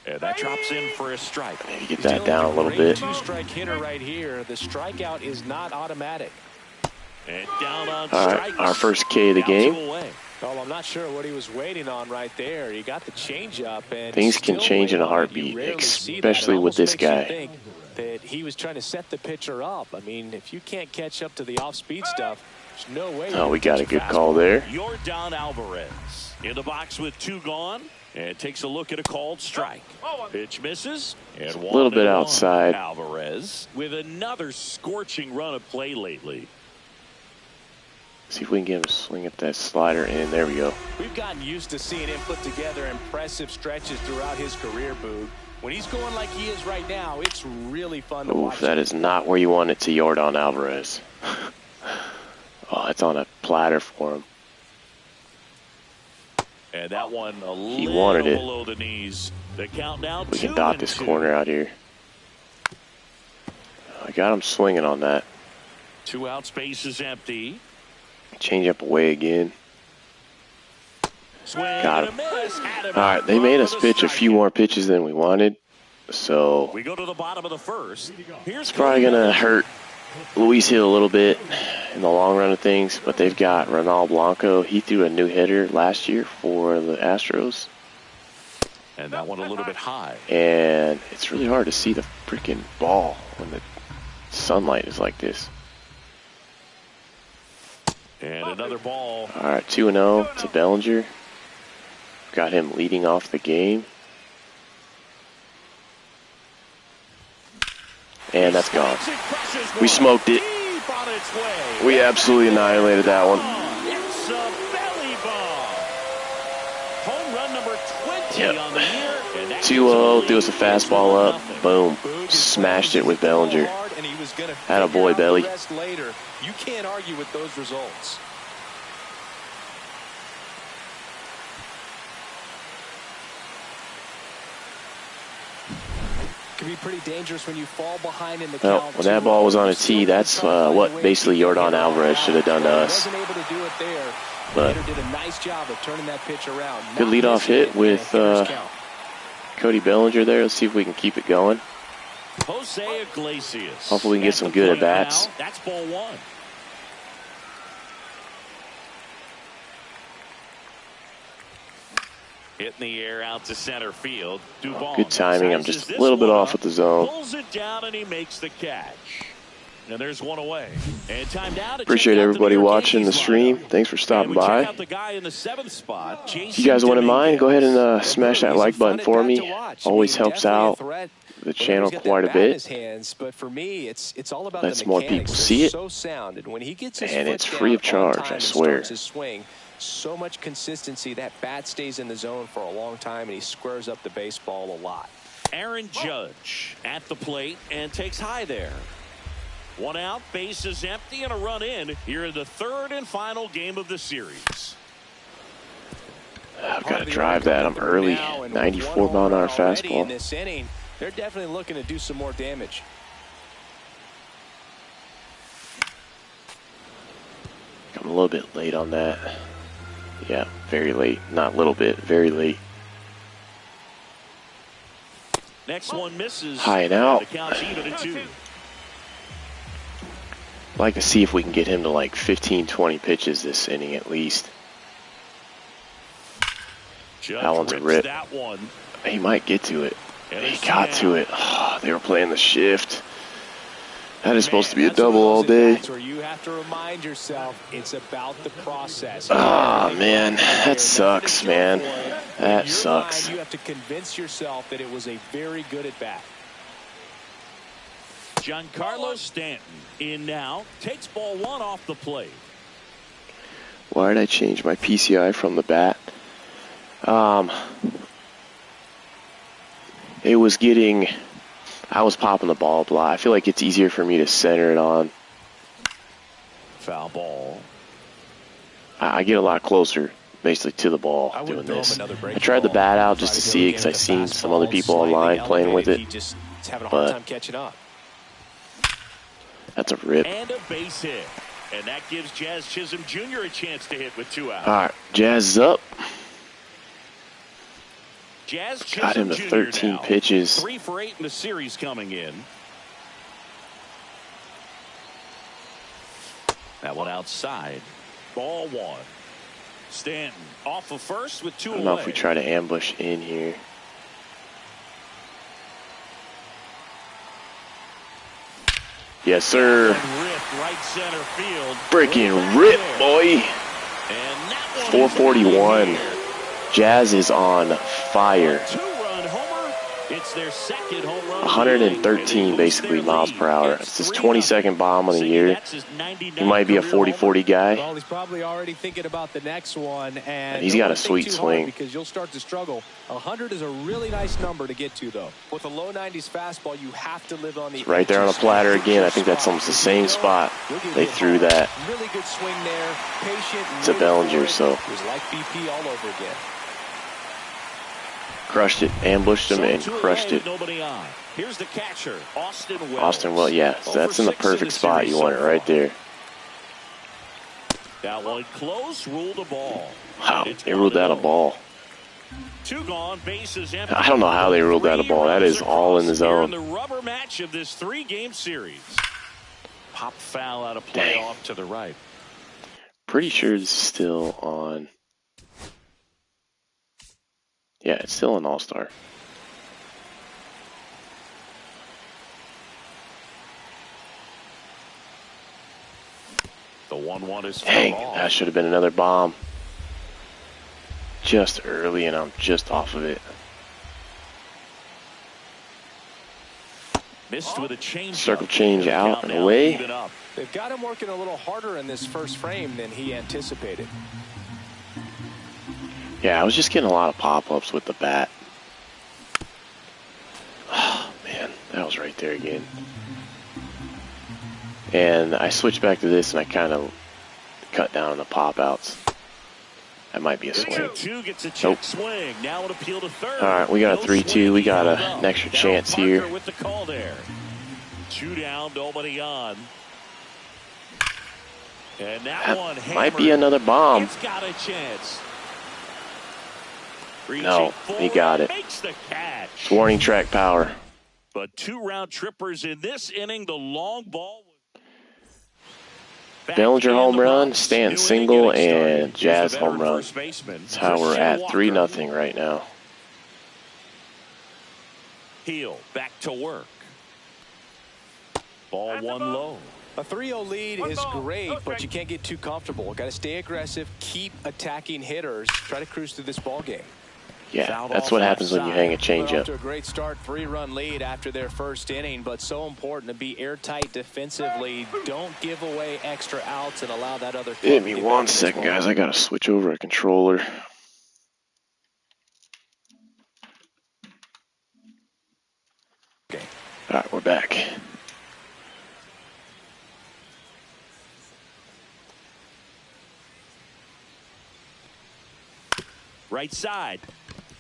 And that drops in for a strike. Maybe get that down a little bit. 2-strike hitter right here. The strikeout is not automatic. And down on all right, our first K of the game. Well, I'm not sure what he was waiting on right there. He got the changeup, and things can change in a heartbeat, especially with this guy. That he was trying to set the pitcher up. I mean, if you can't catch up to the off-speed stuff, there's no way. Oh, we got a good call there. Yordan Alvarez in the box with 2 gone, and takes a look at a called strike. Pitch misses, and a little bit outside. Alvarez with another scorching run of play lately. See if we can get him to swing at that slider in. There we go. We've gotten used to seeing him put together impressive stretches throughout his career, Boog. When he's going like he is right now, it's really fun to watch. That is not where you want it to Yordan Alvarez. Oh, it's on a platter for him. And that one he wanted it. Below the knees. The count now. We can dot this corner out here. I got him swinging on that. 2 out, space is empty. Change up away again. Got him. All right, they made us pitch a few more pitches than we wanted, so we go to the bottom of the first. It's probably gonna hurt Luis Hill a little bit in the long run of things, but they've got Ronald Blanco. He threw a new hitter last year for the Astros, and that one a little bit high. And it's really hard to see the freaking ball when the sunlight is like this. And another ball. All right, 2-0 to Bellinger. Got him leading off the game. And that's gone. We smoked it. We absolutely annihilated that one. It's a belly ball. Home run number 20 on the year. 2-0, threw us a fastball up. Boom. Smashed it with Bellinger. Had a boy, Belly. You can't argue with those results. Can be pretty dangerous when you fall behind in the count. When that ball was on a tee, that's what basically Yordan Alvarez should have done to us. Wasn't able to do it there. But did a nice job of turning that pitch around. Good leadoff hit with Cody Bellinger there. Let's see if we can keep it going. Jose Iglesias. Hopefully we can get some good at bats. That's ball one. Hitting the air out to center field. Good timing. I'm just a little bit off with the zone. Pulls it down and he makes the catch. And there's one away. And time down. Appreciate everybody watching the stream. Thanks for stopping by. If you guys wouldn't mind, go ahead and smash that like button for me. Always helps out the channel quite a bit. But for me, it's all about lets more people see it. And it's free of charge, I swear. So much consistency, that bat stays in the zone for a long time, and he squares up the baseball a lot. Aaron Judge at the plate and takes high there. 1 out, base is empty, and a run in here in the 3rd and final game of the series. I've got to drive that. I'm early. 94-mile-an-hour fastball. In this inning, they're definitely looking to do some more damage. I'm a little bit late on that. Yeah, very late. Not a little bit, very late. Next one misses. High and out. The count's even at 2. I'd like to see if we can get him to like 15, 20 pitches this inning at least. Judge that one's a rip. That one. He might get to it. He got to it. Oh, they were playing the shift. That is supposed to be a double all day. Where you have to remind yourself it's about the process. Oh, man. That sucks, man. That sucks. You have to convince yourself that it was a very good at bat. Giancarlo Stanton in now. Takes ball 1 off the plate. Why did I change my PCI from the bat? It was getting... I was popping the ball a lot. I feel like it's easier for me to center it on. Foul ball. I get a lot closer, basically, to the ball doing this. I tried the bat out just to see it because I've seen some other people online playing with it. But that's a rip. And a base hit. And that gives Jazz Chisholm Jr. a chance to hit with 2 outs. All right, Jazz is up. Jazz Got him to 13 now. pitches. 3 for 8 in the series coming in. That one outside. Ball 1. Stanton off of first with 2 away. I don't know if we try to ambush in here. Yes, sir. Right center field. Freaking rip, boy. 441. Jazz is on fire. 2-run homer. It's their second home run. 113 basically miles per hour. It's his 22nd bomb on the year. He might be a 40-40 guy. Well, he's probably already thinking about the next one, and he's got a sweet swing because you'll start to struggle. 100 is a really nice number to get to, though. With a low 90s fastball, you have to live on the right there on a platter again. I think that's almost the same spot they threw that. Really good swing there. Patient. It's a Bellinger, so it was like BP all over again. Crushed it, ambushed him, and crushed it. Nobody on. Here's the catcher, Austin Wells. Austin Wells, yeah, that's in the perfect spot. You want it right there. That one close, ruled a ball. Wow, they ruled out a ball. 2 gone, bases empty. I don't know how they ruled out a ball. That is all in the zone. The rubber match of this 3-game series. Pop foul out of play off to the right. Pretty sure it's still on. Yeah, it's still an all-star. The 1-1 is dang, that should have been another bomb. Just early, and I'm just off of it. Missed with a change. Circle change out and away. They've got him working a little harder in this first frame than he anticipated. Yeah, I was just getting a lot of pop-ups with the bat. Oh, man, that was right there again. And I switched back to this, and I kind of cut down on the pop-outs. That might be a swing. Nope. Now an appeal to third. All right, we got a 3-2. We got an extra chance here. With the call there. 2 down, nobody on. And that one might be another bomb. It's got a chance. No, he got it. It's warning track power. But 2 round trippers in this inning. The long ball. Bellinger home run, Stanton single, and Jazz home run. That's how we're at 3-0 right now. Heel back to work. Ball 1 low. A 3-0 lead is great, but you can't get too comfortable. Got to stay aggressive, keep attacking hitters, try to cruise through this ball game. Yeah, that's what happens when you hang a changeup. To a great start, 3-run lead after their first inning, but so important to be airtight defensively. Don't give away extra outs and allow that other. Give me 1 second, guys. I gotta switch over a controller. Okay. All right, we're back. Right side.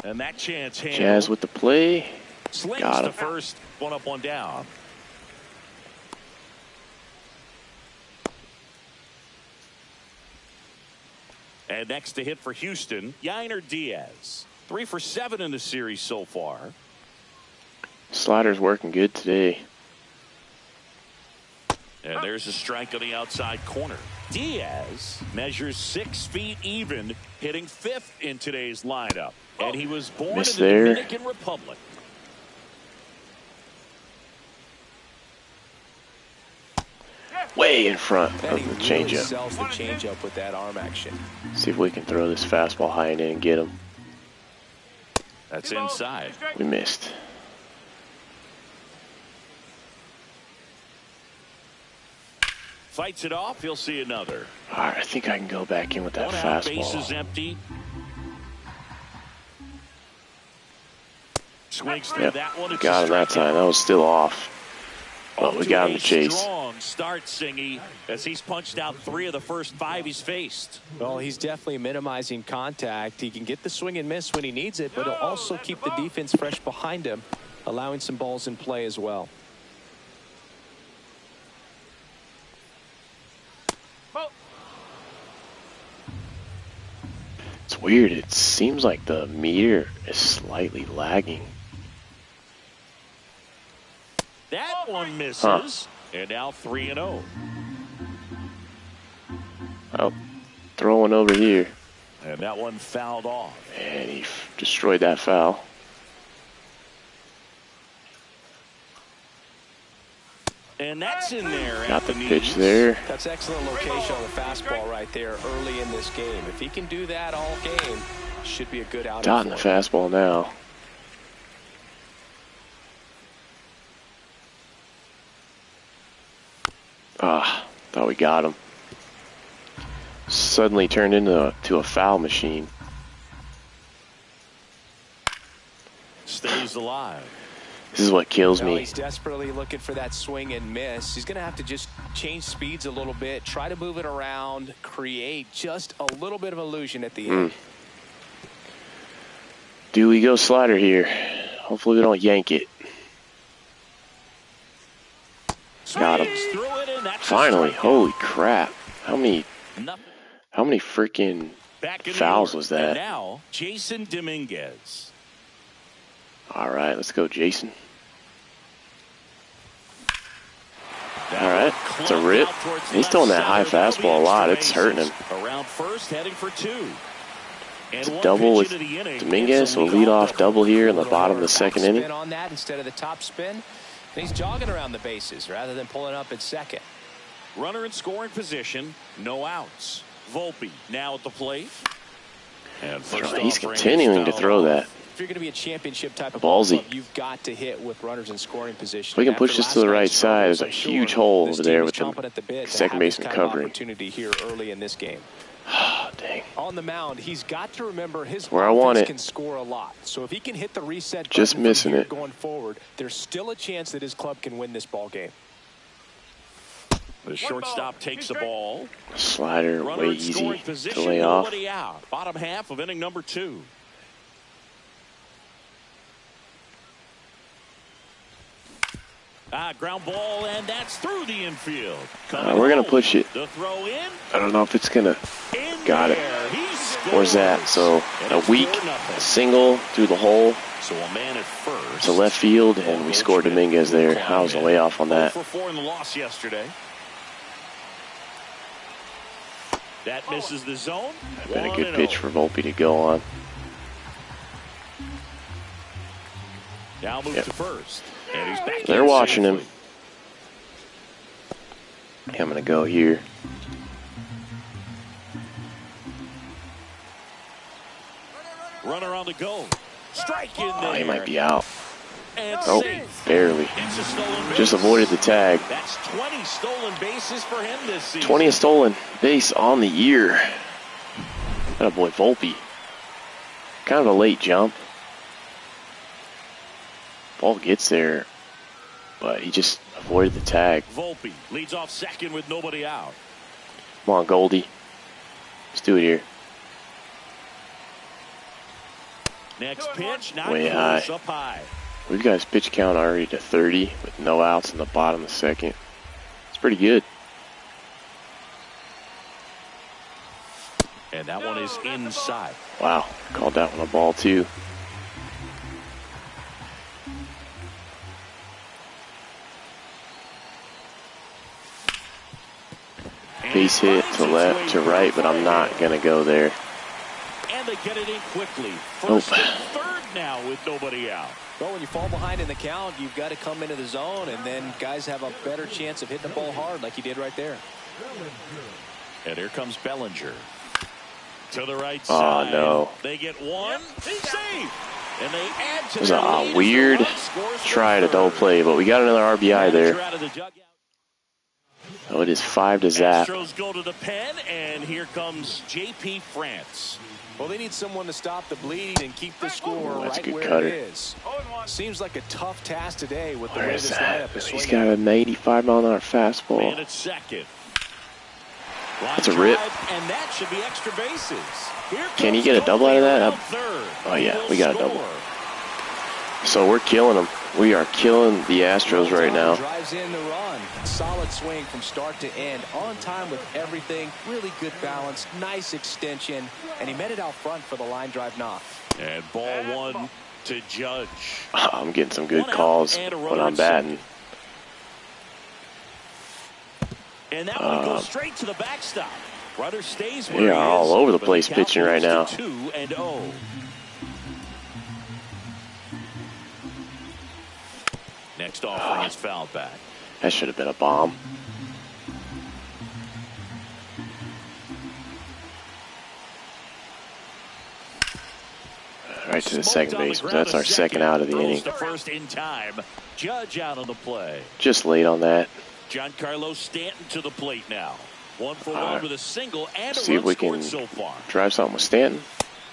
And that chance handled. Jazz with the play. Slings Got to him. first. One up, one down. And next to hit for Houston, Yainer Diaz. 3 for 7 in the series so far. Slider's working good today. And there's a strike on the outside corner. Diaz measures 6 feet even, hitting 5th in today's lineup. And he was born in the Dominican Republic. Way in front of the changeup. Sells the changeup with that arm action. See if we can throw this fastball high in and get him. That's inside. We missed. Fights it off. He'll see another. All right, I think I can go back in with that fastball. Bases empty. Swings through that one. Got him that time. That was still off. But we got him to chase. Strong start, Singy, as he's punched out 3 of the first 5 he's faced. Well, he's definitely minimizing contact. He can get the swing and miss when he needs it, but he'll also keep the defense fresh behind him, allowing some balls in play as well. It's weird. It seems like the meter is slightly lagging. That one misses. And now 3-0. Oh, throwing over here. And that one fouled off. And he destroyed that foul. And that's in there. Got the pitch there. That's excellent location on the fastball right there early in this game. If he can do that all game, should be a good outing. Dotting the fastball now. Thought we got him. Suddenly turned into a foul machine. Stays alive. This is what kills me. He's desperately looking for that swing and miss. He's going to have to just change speeds a little bit, try to move it around, create just a little bit of illusion at the end. Do we go slider here? Hopefully we don't yank it. Got him. Finally. Holy crap. How many freaking fouls was that? And now, Jason Dominguez. All right, let's go, Jason. All right, it's a rip. He's throwing that high fastball a lot. It's hurting him. Around first, heading for 2. It's a double with Dominguez, so lead off double here in the bottom of the second inning. On that instead of the top spin, he's jogging around the bases rather than pulling up at second. Runner in scoring position, no outs. Volpe now at the plate. And he's continuing to throw that. If you're going to be a championship type of ballsy, club, you've got to hit with runners in scoring position. If we can push this to the right side, there's a huge hole over there with the second baseman covering. Opportunity here early in this game. Dang. On the mound, he's got to remember his where I want it. Can score a lot. So if he can hit the reset button just missing it going forward, there's still a chance that his club can win this ball game. The shortstop takes the ball. Slider way easy to lay off. Out. Bottom half of inning number 2. Ground ball, and that's through the infield. We're going to push it. The throw in. I don't know if it's going to. Got it. Where's that? So a weak single through the hole So a man at first to left field, and we scored Dominguez there. I was way off on that. 4 in the loss yesterday. That misses the zone. Been a good pitch for Volpe to go on. Now moves to first. And he's back. They're watching him. I'm going to go here. Runner on the go. Strike in there. Oh, he might be out. And oh, safe. Barely. Just avoided the tag. That's 20 stolen bases for him this season. 20 stolen base on the year. That boy Volpe. Kind of a late jump. Ball gets there, but he just avoided the tag. Volpe leads off second with nobody out. Come on, Goldie. Let's do it here. Next pitch, not way close, high. up high. We've got his pitch count already to 30 with no outs in the bottom of the second. It's pretty good. And that one is inside. Wow, called that one a ball too. Base hit to left, to right, but I'm not going to go there. And they get it in quickly. First and third now with nobody out. Well, when you fall behind in the count, you've got to come into the zone, and then guys have a better chance of hitting the ball hard like he did right there. And here comes Bellinger. To the right side. Oh, no. They get one. He's safe. And they add to It was their a lead weird as the run scores for try to third. double play, but we got another RBI there. Manager out of the dugout. Oh, it is 5 to zap. Astros go to the pen, and here comes J.P. France. Well, they need someone to stop the bleed and keep the score That's a right good where cutter. it is. Seems like a tough task today with the Where way is this that? lineup is He's swinging. got an 85-mile-an-hour Man fastball. at second. That's a rip. And that should be extra bases. Here Can he comes get a double out of that? around third. Oh, yeah, He we will got a double. score. So we're killing them. We are killing the Astros right now. Drives in the run. Solid swing from start to end. On time with everything. Really good balance. Nice extension. And he met it out front for the line drive knock. And ball one to Judge. I'm getting some good One out calls and a when runner I'm at batting. And that one goes straight to the backstop. Runner stays where They he are all is, over the but place count pitching right moves now. to 2-0. Next offering is fouled back. That should have been a bomb. Right to the second base. That's our second out of the inning. The first in time. Judge out on the play. Just late on that. Giancarlo Stanton to the plate now. 1 for 1 right. with a single and a See if run we scored can so far. drive something with Stanton.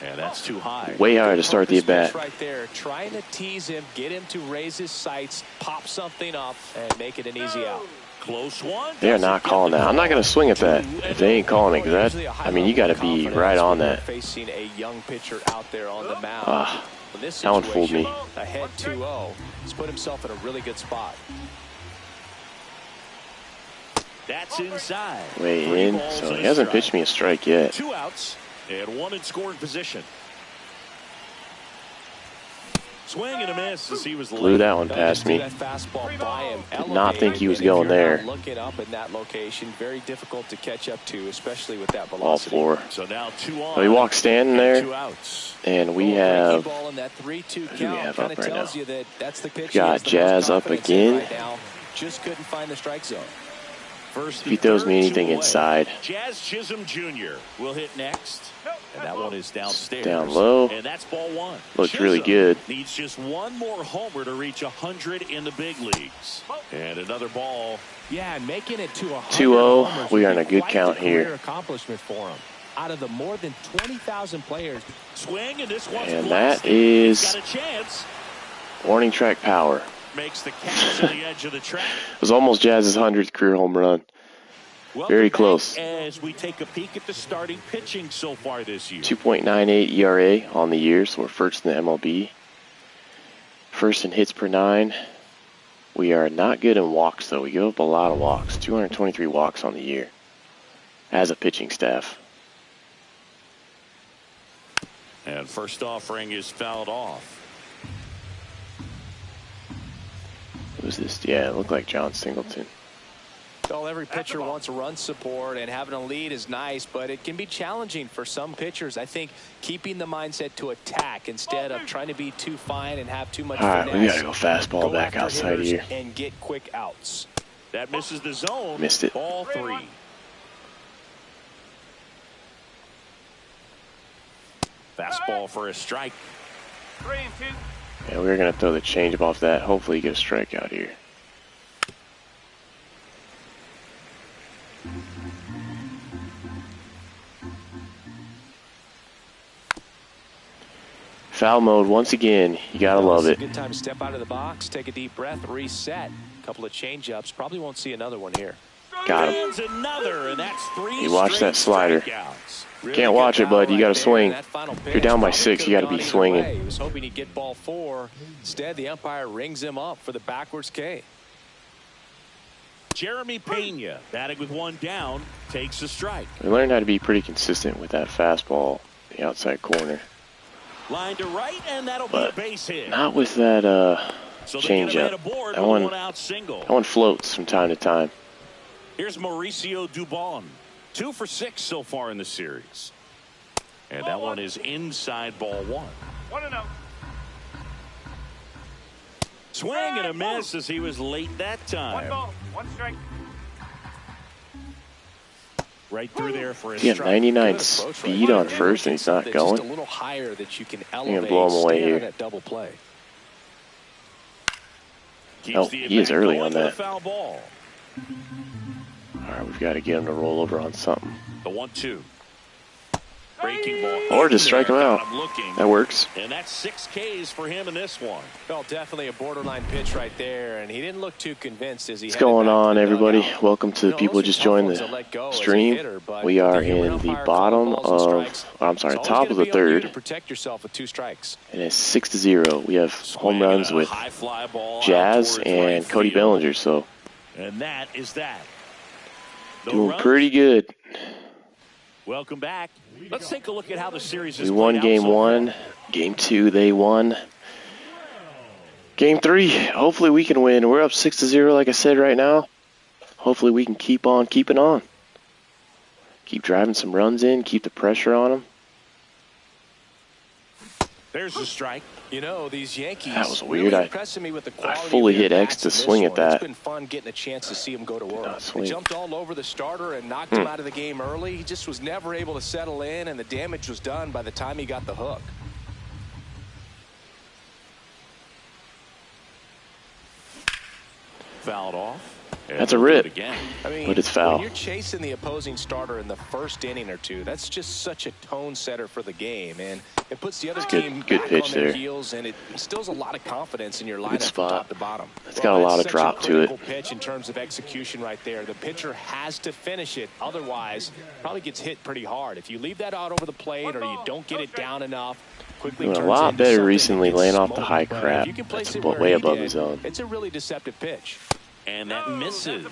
And that's too high. Way higher to start the Purpose at-bat. pitch right there. Trying to tease him, get him to raise his sights, pop something up, and make it an easy out. Close one. They're not calling that. I'm not going to swing at that if they ain't calling it. Because that, I mean, you got to be right on that. Facing a young pitcher out there on the mound. In this that one fooled me. Ahead 2-0. He's put himself in a really good spot. That's inside. Way 3 in. balls So and he a hasn't strike. pitched me a strike yet. 2 outs and 1 in scoring position. Swing and a miss as he was Blew late. that one past me. That fastball by him. Did not think he was Elevated, going and if you're there. not looking up in that location, very difficult to catch up to, especially with that All velocity. 4. So now 2 on. So he walked Stanton and there. 2 outs. And we Breaking have ball in that 3-2 who do we count have kind up of right tells now? you that that's the pitch. Got he has the most Jazz up confidence in again. right now. Just couldn't find the strike zone. First if he throws me anything inside. Jazz Chisholm Jr. will hit next. And that one is downstairs. Down low. And that's ball 1. Looked really Chisholm good. Needs just 1 more homer to reach 100 in the big leagues. And another ball. Yeah, and making it to 100 2-0. homers We would are in be a good quite count the career here. accomplishment for him. Out of the more than 20,000 players. Swing, and this one's And blasted. that is He's got a chance. warning track power. Makes the catch to the edge of the track. It was almost Jazz's 100th career home run. Welcome Very back close. as we take a peek at the starting pitching so far this year. 2.98 ERA on the year, so we're first in the MLB. First in hits per 9. We are not good in walks, though. We give up a lot of walks. 223 walks on the year as a pitching staff. And first offering is fouled off. Who's this? Yeah, it looked like John Singleton. Well, every pitcher wants run support, and having a lead is nice, but it can be challenging for some pitchers. I think keeping the mindset to attack instead of trying to be too fine and have too much All right, finesse. we got to go fastball back after outside hitters here. and get quick outs. That misses the zone. Missed it. Ball 3. Fastball for a strike. 3-2. Yeah, we're going to throw the changeup off that. Hopefully get a strikeout here. Foul mode once again. You got to love It's it. a good time to step out of the box, take a deep breath, reset. A couple of change-ups. Probably won't see another one here. Got him. Lands another, and that's 3 You watch that slider. strikeouts. Really Can't watch it, bud. You got to swing. If you're down by 6, you got to be swinging. He was hoping he'd get ball 4. Instead, the umpire rings him up for the backwards K. Jeremy Pena, batting with 1 down, takes a strike. We learned how to be pretty consistent with that fastball, the outside corner. Line to right, and that'll be a base hit. Not with that changeup. That one floats from time to time. Here's Mauricio Dubon. 2 for 6 so far in the series. And that one is inside ball 1. 1-0. Swing and a miss as he was late that time. 1 ball, 1 strike. Right through there for his He had strike. 99 speed on first, and he's not going. Just a little higher that you can I'm going elevate. to blow him away here. That double play. Oh, he is early on that. Foul ball. All right, we've got to get him to roll over on something. The 1-2. Breaking ball. Or just strike him out. That works. And that's 6 Ks for him in this one. Well, definitely a borderline pitch right there, and he didn't look too convinced as he. What's going on, everybody? Welcome to the people who just joined the stream. We are in the bottom of, top of the 3rd. Protect yourself with 2 strikes. And it's 6-0. We have home runs with Jazz and Cody Bellinger, so And that is that. doing pretty good. Welcome back. Let's take a look at how the series is. We won game 1. Game 2, they won. Game 3, hopefully we can win. We're up 6-0, like I said right now. Hopefully we can keep on keeping on. Keep driving some runs in, keep the pressure on them. There's the strike. You know, these Yankees. That was weird. Really impressing me with the I quality fully of their hit X bats to in this swing at one. that. It's been fun getting a chance to see him go to work. He swing. jumped all over the starter and knocked him out of the game early. He just was never able to settle in, and the damage was done by the time he got the hook. Fouled off. That's a rip, I mean, but it's foul. When you're chasing the opposing starter in the first inning or 2, that's just such a tone setter for the game, and it puts the other team good back pitch on their there. heels, and it instills a lot of confidence in your lineup spot. from top to bottom. It's got a lot of drop to it. Pitch in terms of execution right there. The pitcher has to finish it, otherwise probably gets hit pretty hard. If you leave that out over the plate or you don't get it down enough, quickly Doing a turns lot into better something recently, that laying gets off the high smoked. But crap. if you can place That's it where way he above did, the zone. it's a really deceptive pitch. And that misses.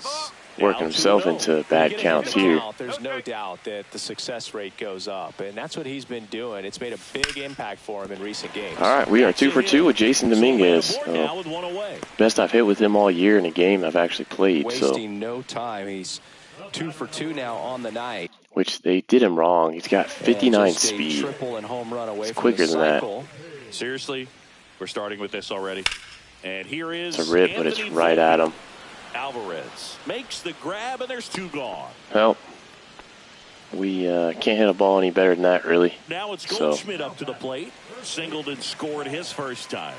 Working himself into bad counts here. There's no doubt that the success rate goes up, and that's what he's been doing. It's made a big impact for him in recent games. All right, we are 2 for 2 with Jason Dominguez. Now with 1 away. Best I've hit with him all year in a game I've actually played. Wasting no time. He's 2 for 2 now on the night. Which they did him wrong. He's got 59 speed. Triple and home run away It's from quicker the than that. cycle. Seriously, we're starting with this already. And here is It's a rip, but it's right at him. Alvarez makes the grab, and there's 2 gone. Well, we can't hit a ball any better than that, really. Now it's Goldschmidt up to the plate. Singled and scored his first time.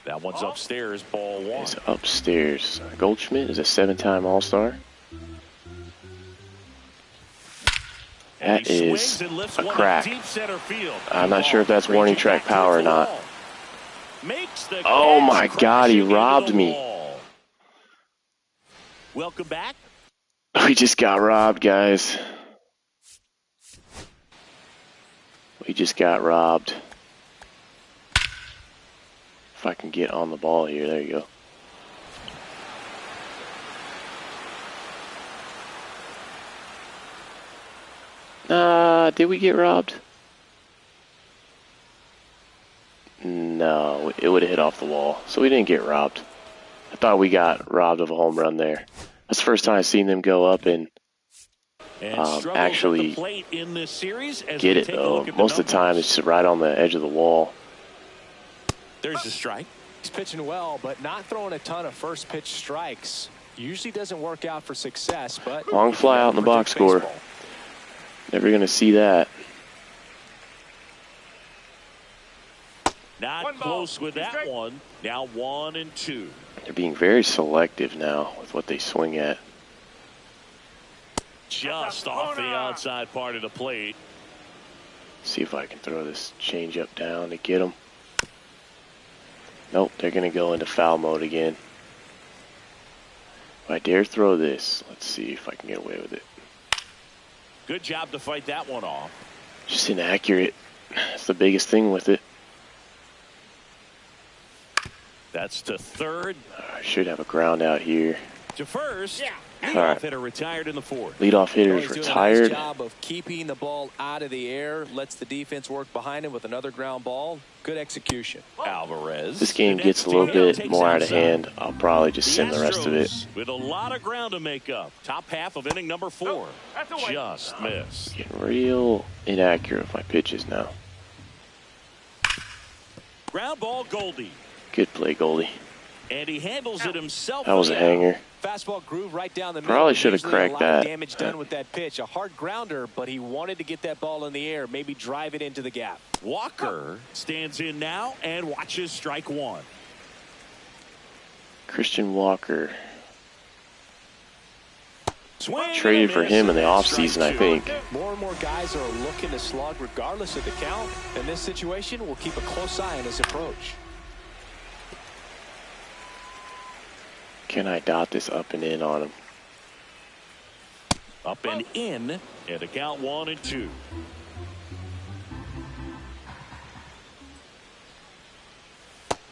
That one's upstairs, ball 1. It's upstairs. Goldschmidt is a 7-time All-Star. That is a crack. I'm not sure if that's warning track power or not. Oh my God, he robbed me. Welcome back. We just got robbed, guys. We just got robbed. If I can get on the ball here, there you go. Did we get robbed? No, it would have hit off the wall, so we didn't get robbed. I thought we got robbed of a home run there. That's the first time I've seen them go up and actually get it, though. Most of the time, it's right on the edge of the wall. There's the strike. He's pitching well, but not throwing a ton of first pitch strikes. Usually doesn't work out for success, but long fly out in the box score. Never going to see that. Not close with that one. Now 1 and 2. They're being very selective now with what they swing at. Just off the outside part of the plate. See if I can throw this change up down to get them. Nope, they're going to go into foul mode again. If I dare throw this, let's see if I can get away with it. Good job to fight that one off. Just inaccurate. That's the biggest thing with it. That's to third. I should have a ground out here. To first. Yeah. Leadoff hitter retired in the fourth. Leadoff hitter is retired. Nice job of keeping the ball out of the air. Lets the defense work behind him with another ground ball. Good execution. Alvarez. This game gets a little bit more out of hand. I'll probably just send the rest of it. With a lot of ground to make up. Top half of inning number 4. Just missed. Getting real inaccurate with my pitches now. Ground ball, Goldie. Good play, Goldie. And he handles it himself. That was a hanger. Fastball groove right down the middle. Probably should have cracked that. Damage done with that pitch. A hard grounder, but he wanted to get that ball in the air. Maybe drive it into the gap. Walker stands in now and watches strike one. Christian Walker. Swing traded for him in the offseason, I think. More and more guys are looking to slug regardless of the count. In this situation, we'll keep a close eye on his approach. Can I dot this up and in on him? Up and in, and a count 1-2.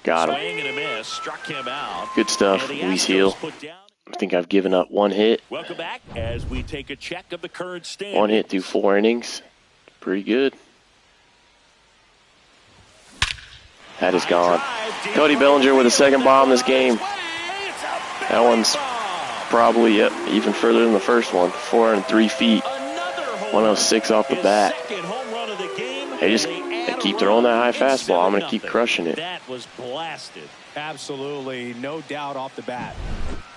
Got him. Swing and a miss, struck him out. Good stuff, Luis Heel. I think I've given up one hit. Welcome back as we take a check of the current standings. One hit through 4 innings. Pretty good. That is gone. Cody Bellinger with a second bomb this game. That one's probably even further than the first one. 403 feet. 106 off the bat. They keep throwing that high fastball. I'm going to keep crushing it. That was blasted. Absolutely, no doubt off the bat.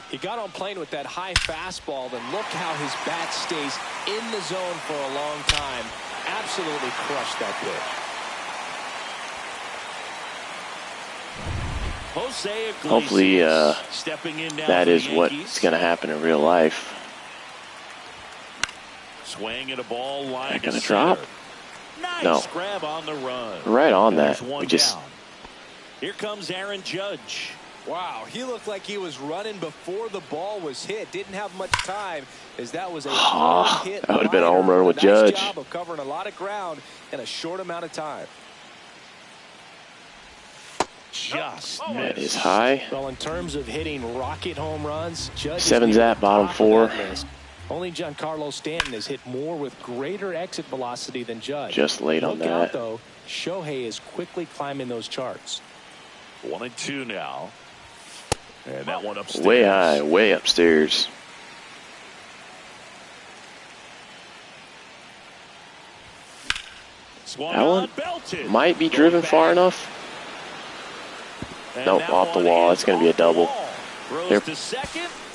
He got on plane with that high fastball, and look how his bat stays in the zone for a long time. Absolutely crushed that pitch. Hopefully that is what's going to happen in real life. Swing at a ball line. Not going to drop? Nice No. grab on the run. Right on And that. there's one We just down. Here comes Aaron Judge. Wow, he looked like he was running before the ball was hit. Didn't have much time, as that was a hit. That would have been a home run with Judge. Nice job of covering a lot of ground in a short amount of time. Just that is high. Well, in terms of hitting rocket home runs, Judge 7's at bottom 4. Only Giancarlo Stanton has hit more with greater exit velocity than Judge. Just late on Look out, that. though. Shohei is quickly climbing those charts. 1-2 now. And that one upstairs. Way high, way upstairs. That one might be driven far enough. Nope, off the wall. It's going to be a double.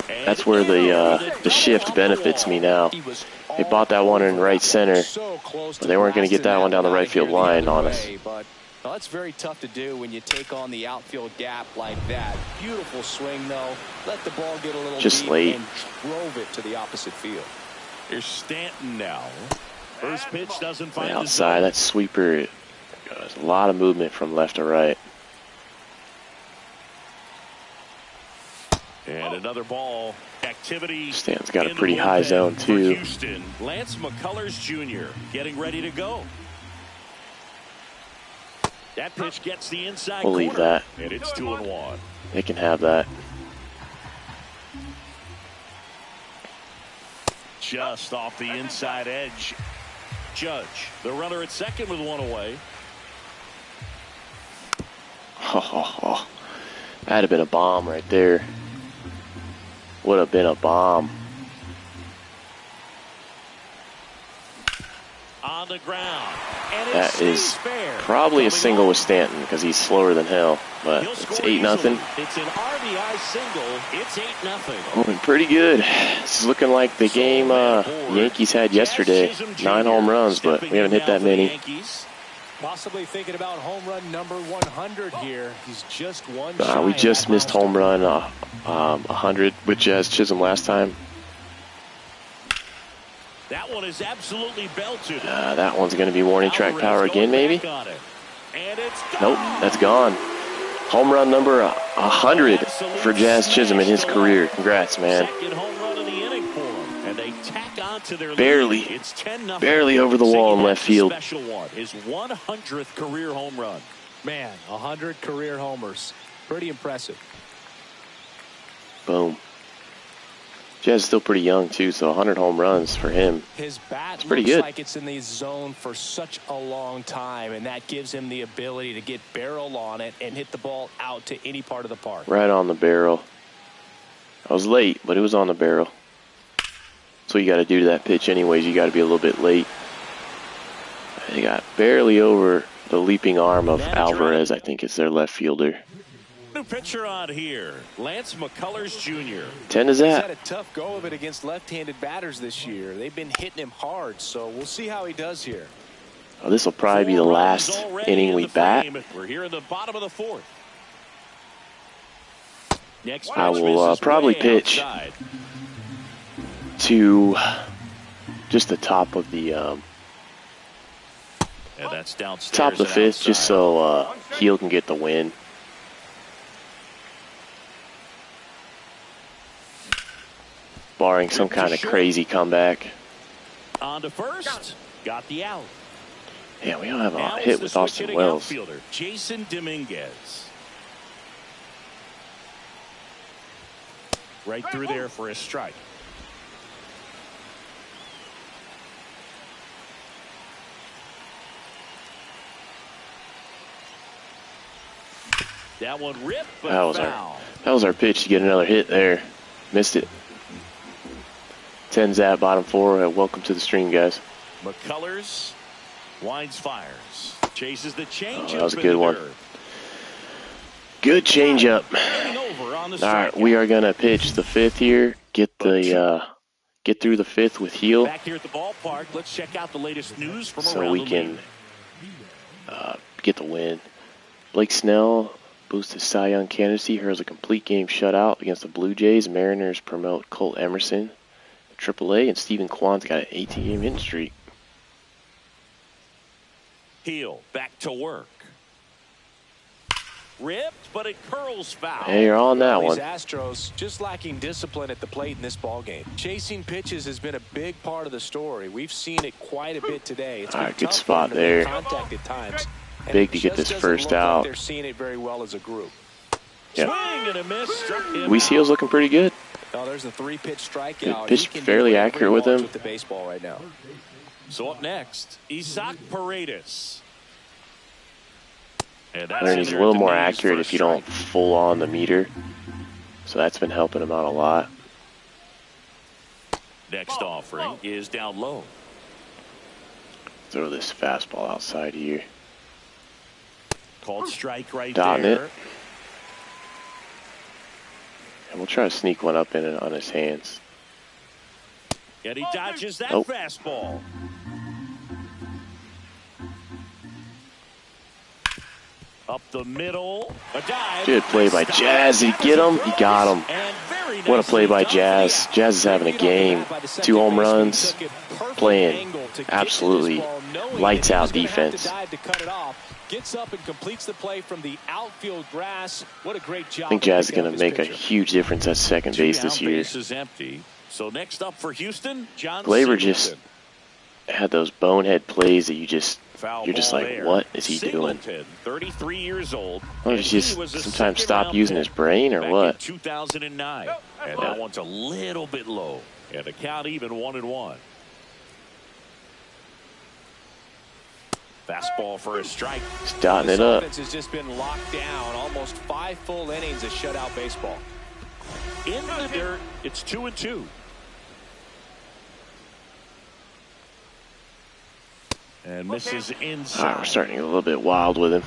That's where the shift benefits me now. They bought that one in right center, but they weren't going to get that one down the right field line on us. Well, that's very tough to do when you take on the outfield gap like that. Beautiful swing, though. Let the ball get a little just deep late. And drove it to the opposite field. Here's Stanton now. First pitch doesn't find the outside. That sweeper, there's a lot of movement from left to right. And another ball. Activity. Stanton's got a pretty high zone, too. Houston. Lance McCullers Jr. getting ready to go. That pitch gets the inside We'll leave corner, that. and it's 2-1. They can have that. Just off the inside edge. Judge, the runner at second with one away. That'd have been a bomb right there. Would have been a bomb. On the ground. And that is probably a single with Stanton because he's slower than hell. But it's 8-0. It's an RBI single. It's 8-0. Moving pretty good. This is looking like the game Yankees had yesterday. 9 home runs, but we haven't hit that many. Possibly thinking about home run number 100 here. He's just one. We just missed home run 100 with Jazz Chisholm last time. That one is absolutely belted. That one's going to be warning track power again, maybe? Nope, that's gone. Home run number 100 for Jazz Chisholm in his career. Congrats, man. Second home run of the inning for him, and they tack on to their Barely, lead. It's 10-0. barely over the wall in left field. Special one, his 100th career home run. Man, 100 career homers. Pretty impressive. Boom. Jazz is still pretty young, too, so 100 home runs for him. His bat pretty looks good. like it's in the zone for such a long time, and that gives him the ability to get barrel on it and hit the ball out to any part of the park. Right on the barrel. I was late, but it was on the barrel. That's what you got to do to that pitch anyways. You got to be a little bit late. They got barely over the leaping arm of Alvarez, I think is their left fielder. New pitcher on here, Lance McCullers Jr. 10 is He's that. had a tough go of it against left-handed batters this year. They've been hitting him hard, so we'll see how he does here. Oh, this will probably be the last inning we bat. We're here in the bottom of the fourth. Next I will probably pitch outside. to just the top of the And that's downstairs top of the and fifth, just outside. so Heel can get the win. Barring some kind of crazy comeback. On to first, got the out. Yeah, we don't have a Now hit it's with the Austin switch-hitting Wells. outfielder, Jason Dominguez. Right through there for a strike. That one ripped, but foul. That was our pitch to get another hit there. Missed it. 10's at bottom four. Welcome to the stream, guys. McCullers winds, fires, chases the changeup. That was a good one. Good changeup. All right, we are gonna pitch the fifth here. Get through the fifth with Heel, Back here at the ballpark, let's check out the latest news from so around we the can league. get the win. Blake Snell boosts his Cy Young candidacy. Hurls a complete game shutout against the Blue Jays. Mariners promote Colt Emerson to AAA, and Stephen Kwan's got an 18-game hitting streak. Heel back to work. Ripped, but it curls foul. Hey, you're on that one. These Astros just lacking discipline at the plate in this ballgame. Chasing pitches has been a big part of the story. We've seen it quite a bit today. It's All been right, good tough spot for them to make there. contact at times. And Big it to get just this doesn't first look like out. they're seeing it very well as a group. Yep. Swing and a miss, struck him Luis Seal's looking pretty good. Oh, there's a 3-pitch strikeout. Good pitch, He can do fairly whatever accurate he with wants him. with the baseball right now. So up next, Isaac Paredes. And that's Learn he's a little more accurate if you don't full on the meter. So that's been helping him out a lot. Next offering is down low. Throw this fastball outside here. Called strike right Dotting there. it. And we'll try to sneak one up in it on his hands. And he dodges that Nope. fastball. Up the middle. A dive. Good play by Jazz. Did he get him? He got him. And very What a play by nicely done. Jazz. Jazz is having a game. 2 home runs. Playing absolutely lights out defense. Gets up and completes the play from the outfield grass. What a great job. I think Jazz is going to make a huge difference at second base this year. Base is empty. So next up for Houston, John Glaber Singleton. just had those bonehead plays that you're just Foul like, ball there. what is he doing? Singleton, 33 years old. Why don't and you he just was a sometimes stop second-round using pick his brain or back what? in 2009. And that one's a little bit low. And the count even 1-1. Fastball for a strike. He's dotting This it up. offense has just been locked down. Almost 5 full innings of shutout baseball. In the dirt, it's 2-2. And misses inside. All right, we're starting to get a little bit wild with him.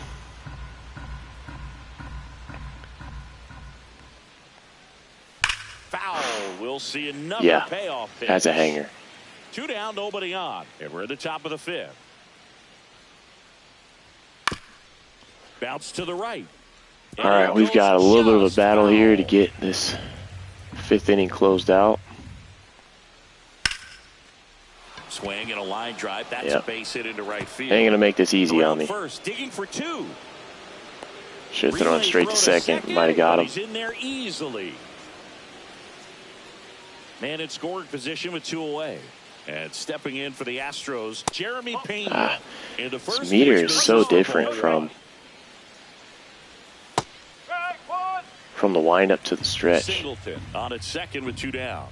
Foul. We'll see another Yeah, payoff pitch. has a hanger. 2 down, nobody on. And we're at the top of the 5th. Bounce to the right. And All right, it we've got a little bit of a just battle here to foul. get this 5th inning closed out. Swing and a line drive. That's Yep. a base hit into right field. Ain't going to make this easy on Around me. first, digging for 2. Should have thrown straight to second. Might have got him. He's in there easily. Man in scoring position with 2 away. And stepping in for the Astros, Jeremy Pena. His meter is so different from the windup to the stretch. Singleton on its second with 2 down.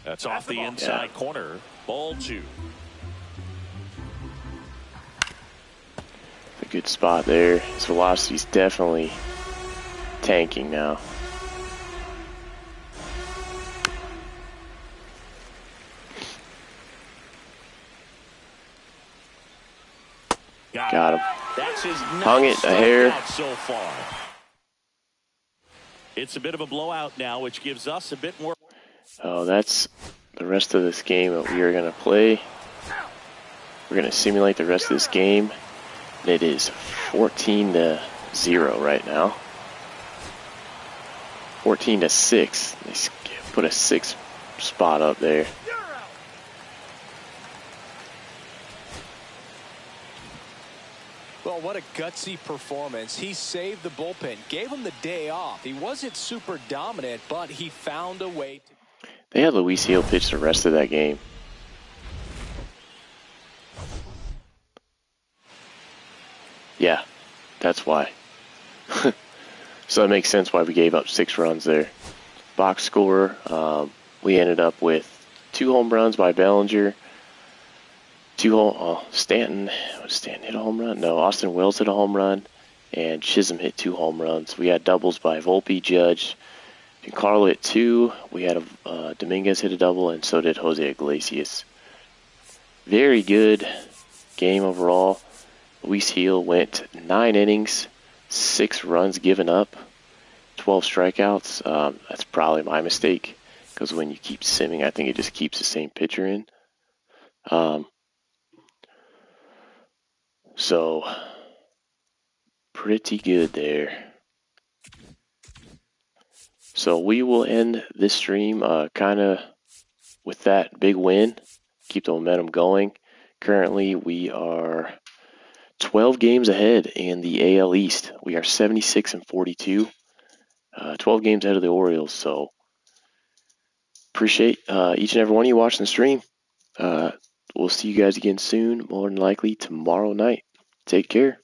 That's off the inside corner. Ball 2. A good spot there. His velocity's definitely tanking now. Got him. That's his Hung it a hair. So far. It's a bit of a blowout now, which gives us a bit more. Oh, that's the rest of this game that we are going to play. We're going to simulate the rest of this game. It is 14-0 right now. 14-6. They put a 6 spot up there. Well, what a gutsy performance. He saved the bullpen, gave him the day off. He wasn't super dominant, but he found a way to. They had Luis Gil pitch the rest of that game. Yeah, that's why. So that makes sense why we gave up 6 runs there. Box score, we ended up with 2 home runs by Bellinger. Stanton hit a home run? No, Austin Wells hit a home run, and Chisholm hit 2 home runs. We had doubles by Volpe, Judge, and Carlo hit 2. We had Dominguez hit a double, and so did Jose Iglesias. Very good game overall. Luis Gil went 9 innings, 6 runs given up, 12 strikeouts. That's probably my mistake, because when you keep simming, I think it just keeps the same pitcher in. So, pretty good there. So we will end this stream kind of with that big win. Keep the momentum going. Currently, we are 12 games ahead in the AL East. We are 76-42. 12 games ahead of the Orioles. So, appreciate each and every one of you watching the stream. We'll see you guys again soon, more than likely tomorrow night. Take care.